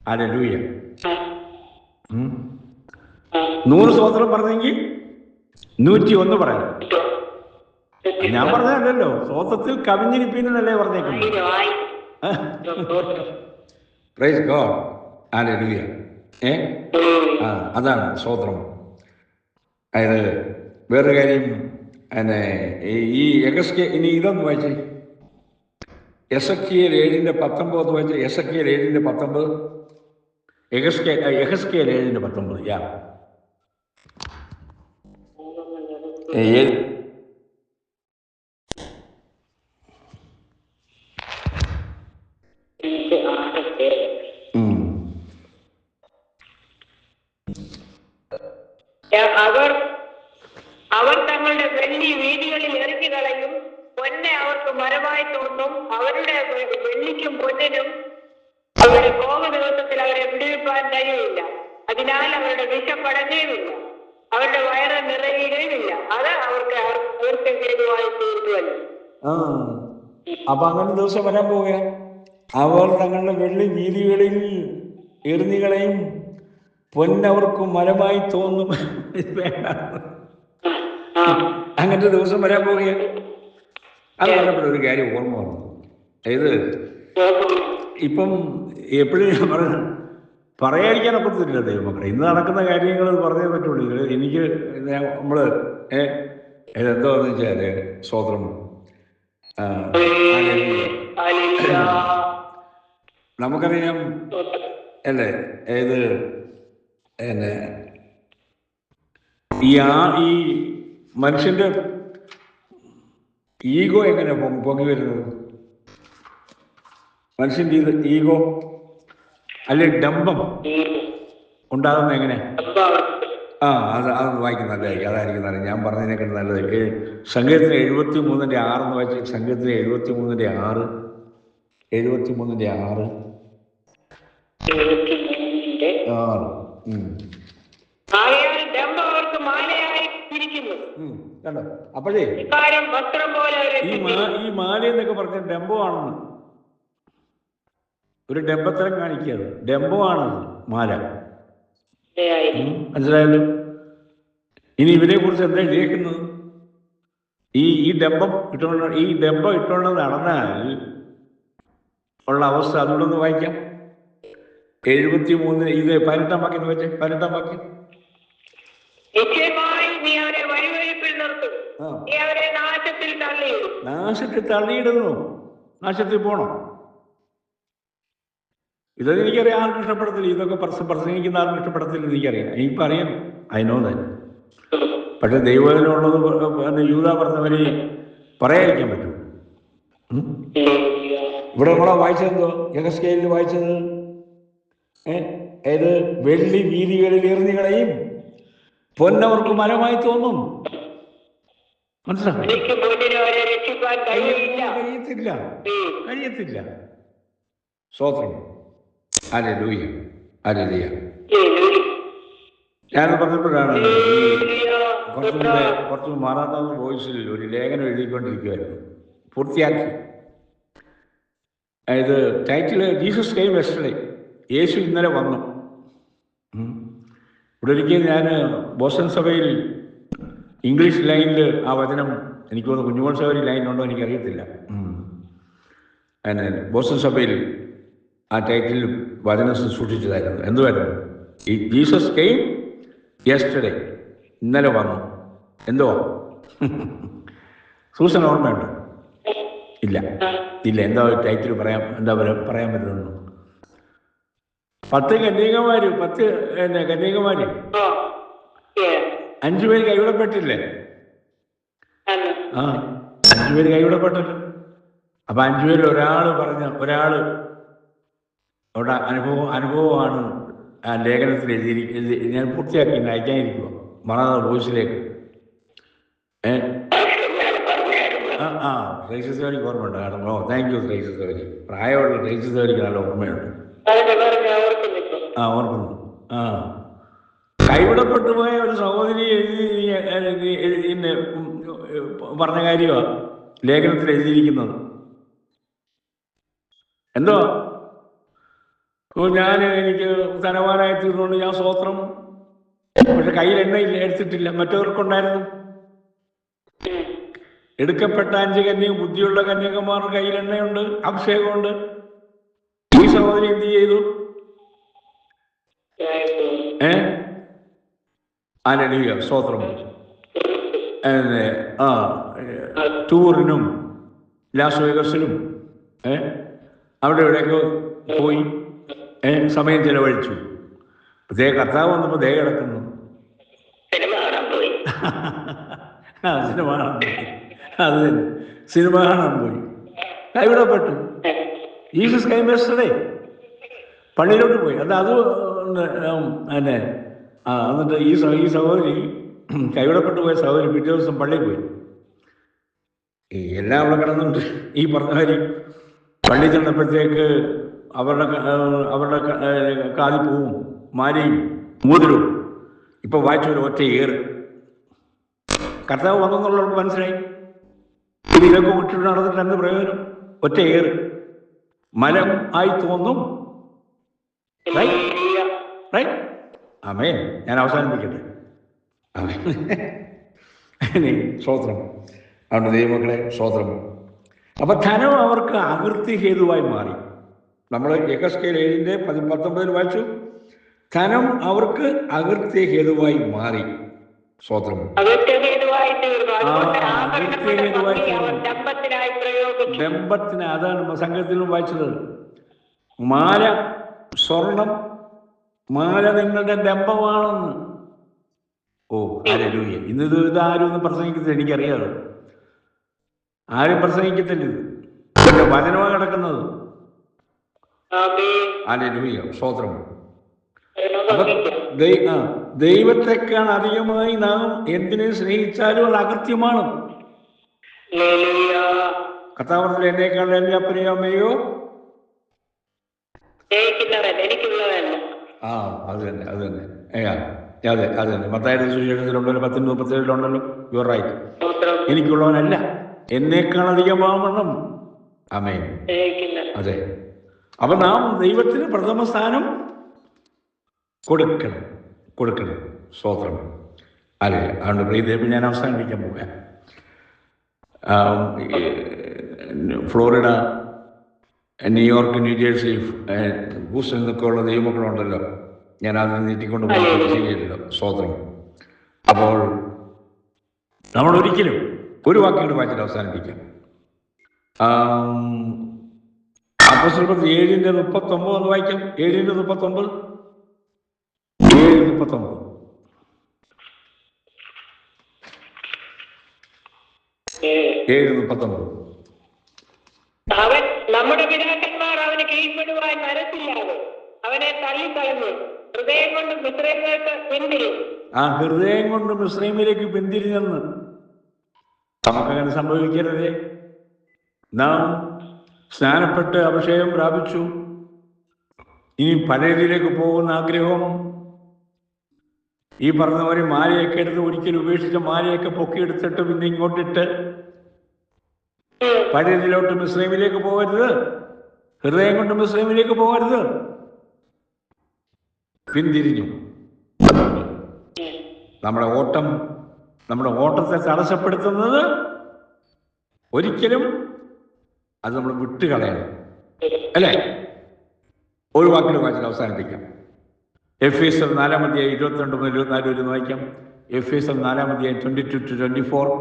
ഹല്ലേലൂയ. 100 സ്തോത്രം പറഞ്ഞെങ്കിൽ 101 പറയണം. ഞാൻ പറഞ്ഞതല്ലോ, സ്തോത്രത്തിൽ കവിഞ്ഞിരിപ്പീനല്ലേ പറഞ്ഞേക്കുന്നു. Praise God. ഹല്ലേലൂയ. അതാണ് സ്തോത്രം. അതായത് വേറൊരു കാര്യം, ഈ ഇനി ഇതൊന്ന് വായിച്ചേ, എസെക്കിയേൽ 7:19 വായിച്ചേ. എസെക്കിയേൽ 7:19, യെഹെസ്കേൽ 7:19. യാ, അവർ തങ്ങളുടെ വെള്ളി വീതികളിൽ എറിഞ്ഞു കളയും, പൊന്നെ അവർക്ക് മരമായി തോന്നും. അവരുടെ വെള്ളിക്കും പൊന്നിനും അവരുടെ കോപ ദിവസത്തിൽ അവരെ വിടുവിപ്പാൻ കഴിയില്ല. അതിനാൽ അവരുടെ വിശപ്പടങ്ങുകയുമില്ല, അവരുടെ വയറ് നിറയുകയുമില്ല. അത് അവർക്ക് ഹേതുവായി തീരുവല്ലോ. അപ്പൊ അങ്ങനെ ദിവസം വരാൻ പോവുക. അവർ തങ്ങളുടെ വെള്ളി വീതികളിൽ എറിഞ്ഞുകളെയും, പൊന്നവർക്ക് മരമായി തോന്നും. അങ്ങനത്തെ ദിവസം വരാൻ പോവുകയാണ്. അത് പറഞ്ഞപ്പോൾ ഒരു കാര്യം ഓർമ്മ വന്നു. അതായത് ഇപ്പം എപ്പോഴും ഞാൻ പറയാതിരിക്കാനൊക്കത്തില്ല ദൈവമക്കളെ. ഇന്ന് നടക്കുന്ന കാര്യങ്ങൾ പറഞ്ഞേ പറ്റുള്ളൂ. എനിക്ക് നമ്മള് ഇതെന്താന്ന് വെച്ചാല് സ്തോത്രം, നമുക്കറിയാം അല്ലേ, ഈ മനുഷ്യന്റെ ഈഗോ എങ്ങനെ പൊങ്ങി വരുന്നത്? മനുഷ്യന്റെ ഈഗോ അല്ലെ ഡംബം ഉണ്ടാകുന്നത് എങ്ങനെ? അതൊന്ന് വായിക്കുന്ന നല്ലതായിരിക്കും. അതായിരിക്കും നല്ലത്. ഞാൻ പറഞ്ഞതിനേക്കാൾ നല്ലത് സംഗീതത്തിന് 73:6 എന്ന് വായിച്ച്. സംഗീതത്തിന് 73:6 കണ്ടോ? അപ്പോഴേ ഈ മാല എന്നൊക്കെ പറഞ്ഞ ഡംബമാണെന്ന്, ഒരു ഡംബത്തരം കാണിക്കാതെ ഡംബമാണത് മാല. മനസ്സിലായല്ലോ? ഇനി ഇവരെ കുറിച്ച് എന്താ എഴുതിയേക്കുന്നത്? ഈ ഡംബം ഇട്ടുകൊണ്ട് നടന്നാൽ ഉള്ള അവസ്ഥ അതുകൊണ്ടൊന്ന് വായിക്കാം. 73 ഇത് 18 വാക്യം വെച്ചേ. 18 വാക്യം. നാശത്തിൽ തള്ളിയിടുന്നു. നാശത്തിൽ പോണം. ഇതൊന്നും എനിക്കറിയാം. ആർക്കും ഇഷ്ടപ്പെടത്തില്ല. ഇതൊക്കെ പ്രസംഗിക്കുന്ന ആർക്കും ഇഷ്ടപ്പെടത്തില്ല. എനിക്കറിയാം. എനിക്കറിയാം. അതിനോ തന്നെ. പക്ഷെ ദൈവത്തിനുള്ളത് യൂദ പറഞ്ഞവരെ പറയാതിരിക്കാൻ പറ്റും. ഇവിടെ നമ്മളാ വായിച്ചതെന്തോ? യെഹെസ്കേലിൽ വായിച്ചത് ഏത്? വെള്ളി വീതികളിൽ എറിഞ്ഞുകളെയും, പൊന്നവർക്ക് മരമായി തോന്നും. മനസ്സിലായി? കഴിയത്തില്ല. സ്തോത്രം. ഹല്ലേലൂയ. ഹല്ലേലൂയ. ഞാൻ പറഞ്ഞപ്പോഴാണ് കുറച്ച് മാറാത്ത വോയിസിൽ ഒരു ലേഖനം എഴുതിക്കൊണ്ടിരിക്കുമായിരുന്നു. പൂർത്തിയാക്കി. അതായത് ടൈറ്റില് ജീസസ് കെയിം യെസ്റ്റർഡേ. യേശു ഇന്നലെ വന്നു. ഇവിടെ ഒരിക്കൽ ഞാൻ ബോസ്റ്റൺ സഭയിൽ ഇംഗ്ലീഷ് ലൈനിൽ ആ വചനം, എനിക്ക് തോന്നുന്നു കുഞ്ഞുമോൾ സഭയിൽ ലൈനുണ്ടോ എനിക്കറിയത്തില്ല. ബോസ്റ്റൺ സഭയിൽ ആ ടൈറ്റിൽ വചനം സൂക്ഷിച്ചതായിരുന്നു. എന്തുവായിരുന്നു? ഈ ജീസസ് കെയിം യെസ്റ്റർഡേ. ഇന്നലെ വന്നു. എന്തോ സൂസൻ ഓർമ്മയുണ്ട്? ഇല്ല ഇല്ല. എന്താ ടൈറ്റിൽ പറയാൻ, എന്താ പറയാൻ പറ്റുന്നു? 10 കന്യകമാര്, 10 കന്യകമാര്, 5 പേര് കൈവിടപ്പെട്ടില്ലേ? ആ, 5 പേര് കൈവിടപ്പെട്ടല്ലോ. അപ്പൊ 5 പേരിൽ ഒരാള് അവിടെ അനുഭവമാണ് ആ ലേഖനത്തിൽ എഴുതിയിരിക്കുന്നത്. ഞാൻ പൂർത്തിയാക്കി അയക്കാനിരിക്കുക മറന്ന വോയിസിലേക്ക്. റേസിസവരിക്ക് ഓർമ്മയുണ്ട്. കാരണം താങ്ക് യു റേസിസവരി. പ്രായമുള്ള റേസിസവരിക്ക് നല്ല ഓർമ്മയുണ്ട്. ഓർക്കുന്നു. കൈവിടപ്പെട്ടു പോയ ഒരു സഹോദരി എഴുതി പറഞ്ഞ കാര്യമാണ് ലേഖനത്തിൽ എഴുതിയിരിക്കുന്നത്. എന്തോ എനിക്ക് ധനവാനായി തീർന്നുകൊണ്ട് ഞാൻ സ്വോത്രം, പക്ഷെ കയ്യിൽ എണ്ണയില്ല, എടുത്തിട്ടില്ല. മറ്റവർക്കുണ്ടായിരുന്നു. എടുക്കപ്പെട്ട 5 കന്യക, ബുദ്ധിയുള്ള കന്യകമാരുടെ കയ്യിൽ എണ്ണയുണ്ട്, അഭിഷേകമുണ്ട്. ഈ സഹോദരി എന്ത് ചെയ്തു? ഹല്ലേലൂയ, സ്തോത്രം. ടൂറിനും ലാസ് വേഗസിലും അവിടെ ഇവിടെയൊക്കെ പോയി സമയം ചെലവഴിച്ചു. കർത്താവ് വന്നപ്പോ കിടക്കുന്നു. സിനിമ കാണാൻ പോയി. അത് തന്നെ, സിനിമ കാണാൻ പോയി. കൈവിടപ്പെട്ടു. Jesus came yesterday. പള്ളിയിലോട്ട് പോയി. അത് തന്നെ. എന്നിട്ട് ഈ സഹോദരി, കൈവിടപ്പെട്ടു പോയ സഹോദരി പിറ്റേ ദിവസം പള്ളിയിൽ പോയി. എല്ലാം അവിടെ കിടന്നുണ്ട്. ഈ പറഞ്ഞ കാര്യം പള്ളി ചെന്നപ്പോഴത്തേക്ക് അവരുടെ കാതിൽ പൂവും മാലയും മോതിരവും ഇപ്പൊ വായിച്ചൊരു ഒറ്റ ഏറ്. കർത്താവ് വന്നെന്നുള്ളവർക്ക് മനസ്സിലായി. ഇതൊക്കെ വിട്ടിട്ട് നടന്നിട്ട് എന്ത് പ്രയോജനം? ഒറ്റ ഏറ് മലം ആയി തോന്നും. ആമേൻ. ഞാൻ അവസാനിപ്പിക്കട്ടെ. സ്തോത്രം. അവരുടെ ദൈവമക്കളെ, സ്തോത്രം. അപ്പൊ ധനം അവർക്ക് അകൃത്യ ഹേതുവായി മാറി. നമ്മൾ യെഹെസ്കേൽ 7:19 വായിച്ചു. ധനം അവർക്ക് അകൃത്യ ഹേതുവായി മാറി. സ്തോത്രം. ഡംബത്തിന്, അതാണ് സംഘത്തിലും വായിച്ചത്. മാല, സ്വർണം, മാല നിങ്ങളുടെ ഡംബമാണെന്ന്. ഹല്ലേലൂയ. ഇതാരും ഒന്നും പ്രസംഗിക്കത്തില്ല, എനിക്കറിയാതെ. ആരും പ്രസംഗിക്കത്തില്ല. ഇത് വചനമാണ് കിടക്കുന്നത്. ഹല്ലേലൂയ, സ്തോത്രം. ദൈവത്തെക്കാൾ അധികമായി നാം എന്തിനെ സ്നേഹിച്ചാലും അത് അകൃത്യമാണ്. കർത്താവ് എന്നേക്കാൾ എന്റെ അപ്പനെയോ അമ്മയോ അത് തന്നെ അത് തന്നെ മത്തായിയുടെ സുവിശേഷത്തിലുണ്ടല്ലോ, 10:37 യു ആർ റൈറ്റ്. എനിക്കുള്ളവനല്ല, എന്നേക്കാൾ അധികമാവണം. ആമേൻ. അതെ. അപ്പൊ നാം ദൈവത്തിന് പ്രഥമ സ്ഥാനം കൊടുക്കണം. സ്തോത്രം. അതെ. അതുകൊണ്ട് പ്രീതി ഞാൻ അവസാനിപ്പിക്കാൻ പോകാം. ഫ്ലോറിഡ, ന്യൂയോർക്ക്, ന്യൂജേഴ്സി, ഹൂസ്റ്റൺ എന്നൊക്കെ ഉള്ള ദൈവമക്കളുണ്ടല്ലോ. ഞാൻ അതിന് നീട്ടിക്കൊണ്ട് ചെയ്യല്ലോ. സ്തോത്രം. അപ്പോൾ നമ്മൾ ഒരിക്കലും ഒരു വാക്കിയോട് വായിച്ചിട്ട് അവസാനിപ്പിക്കാം. അപ്പോസ്തലപ്രവൃത്തി 7:39 എന്ന് വായിക്കാം. 7:39. അവൻ നമ്മുടെ പിതാക്കന്മാർ അവന് കീഴ്പ്പെടുവാൻ മനസ്സില്ലാതെ അവനെ തള്ളിക്കളഞ്ഞു. ഹൃദയം കൊണ്ട് മിസ്രയീമിലേക്ക് പിന്തിരിഞ്ഞു. ഹൃദയം കൊണ്ട് മിസ്രയീമിലേക്ക് പിന്തിരിഞ്ഞെന്ന് നമുക്കങ്ങനെ സംഭവിക്കരുതേ. നാം സ്നാനപ്പെട്ട് അഭിഷേകം പ്രാപിച്ചു. ഇനി പഴയതിലേക്ക് പോകുന്ന ആഗ്രഹം, ഈ പറഞ്ഞവരെ മാലയൊക്കെ എടുത്ത് ഒരിക്കലും ഉപേക്ഷിച്ച മാലയൊക്കെ പൊക്കിയെടുത്തിട്ട് പിന്നെ ഇങ്ങോട്ടിട്ട് പഴയതിലോട്ട് മിസ്രയീമിലേക്ക് പോകരുത്. ഹൃദയം കൊണ്ട് മിസ്രയീമിലേക്ക് പോകരുത്. പിന്തിരിഞ്ഞു. നമ്മുടെ ഓട്ടത്തെ തടസ്സപ്പെടുത്തുന്നത് ഒരിക്കലും അത് നമ്മൾ വിട്ടുകളയണം, അല്ലേ? ഒരു വാക്കിൽ വായിച്ചിട്ട് അവസാനിപ്പിക്കാം. എഫേസ്യർ 4:22-24 വായിക്കാം. എഫേസ്യർ 4:22-24.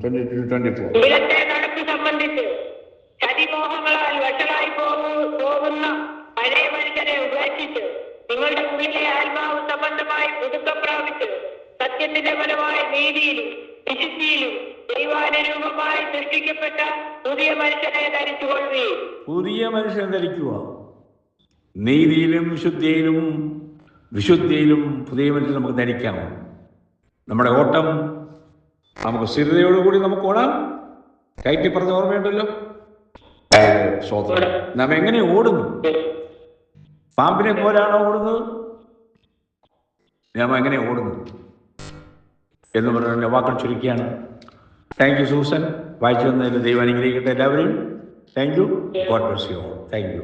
22-24. ഇവിടത്തെ നടപ്പ് സംബന്ധിച്ച് ചതിമോഹങ്ങളാൽ വഷളായി പോകുന്ന പഴയ മനുഷ്യനെ ഉപേക്ഷിച്ച് നിങ്ങളുടെ ഉള്ളിലെ ആത്മാവ് സംബന്ധമായി പുതുക്കം പ്രാപിച്ച് സത്യത്തിന്റെ ഫലമായ നീതിയിലും വിശുദ്ധിയിലും ദൈവാനുരൂപമായി സൃഷ്ടിക്കപ്പെട്ട പുതിയ മനുഷ്യനെ ധരിച്ചുകൊള്ളുകയും. പുതിയ മനുഷ്യനെ ധരിക്കുക. നീതിയിലും വിശുദ്ധിയിലും പുതിയ മനുഷ്യൻ നമുക്ക് ധരിക്കാം. നമ്മുടെ ഓട്ടം നമുക്ക് സ്ഥിരതയോടുകൂടി നമുക്ക് ഓടാം. കയറ്റി പറഞ്ഞ ഓർമ്മയുണ്ടല്ലോ. സ്വതന്ത്രം. നാം എങ്ങനെ ഓടുന്നു? പാമ്പിനെ പോലാണോ ഓടുന്നത്? നാം എങ്ങനെ ഓടുന്നു എന്ന് പറഞ്ഞ വാക്കുകൾ ചുരുക്കിയാണ്. Thank you Susan. വായിച്ചു വന്നതിൽ ദൈവം അനുഗ്രഹിക്കട്ടെ എല്ലാവരെയും. Thank you. God bless you all. Thank you.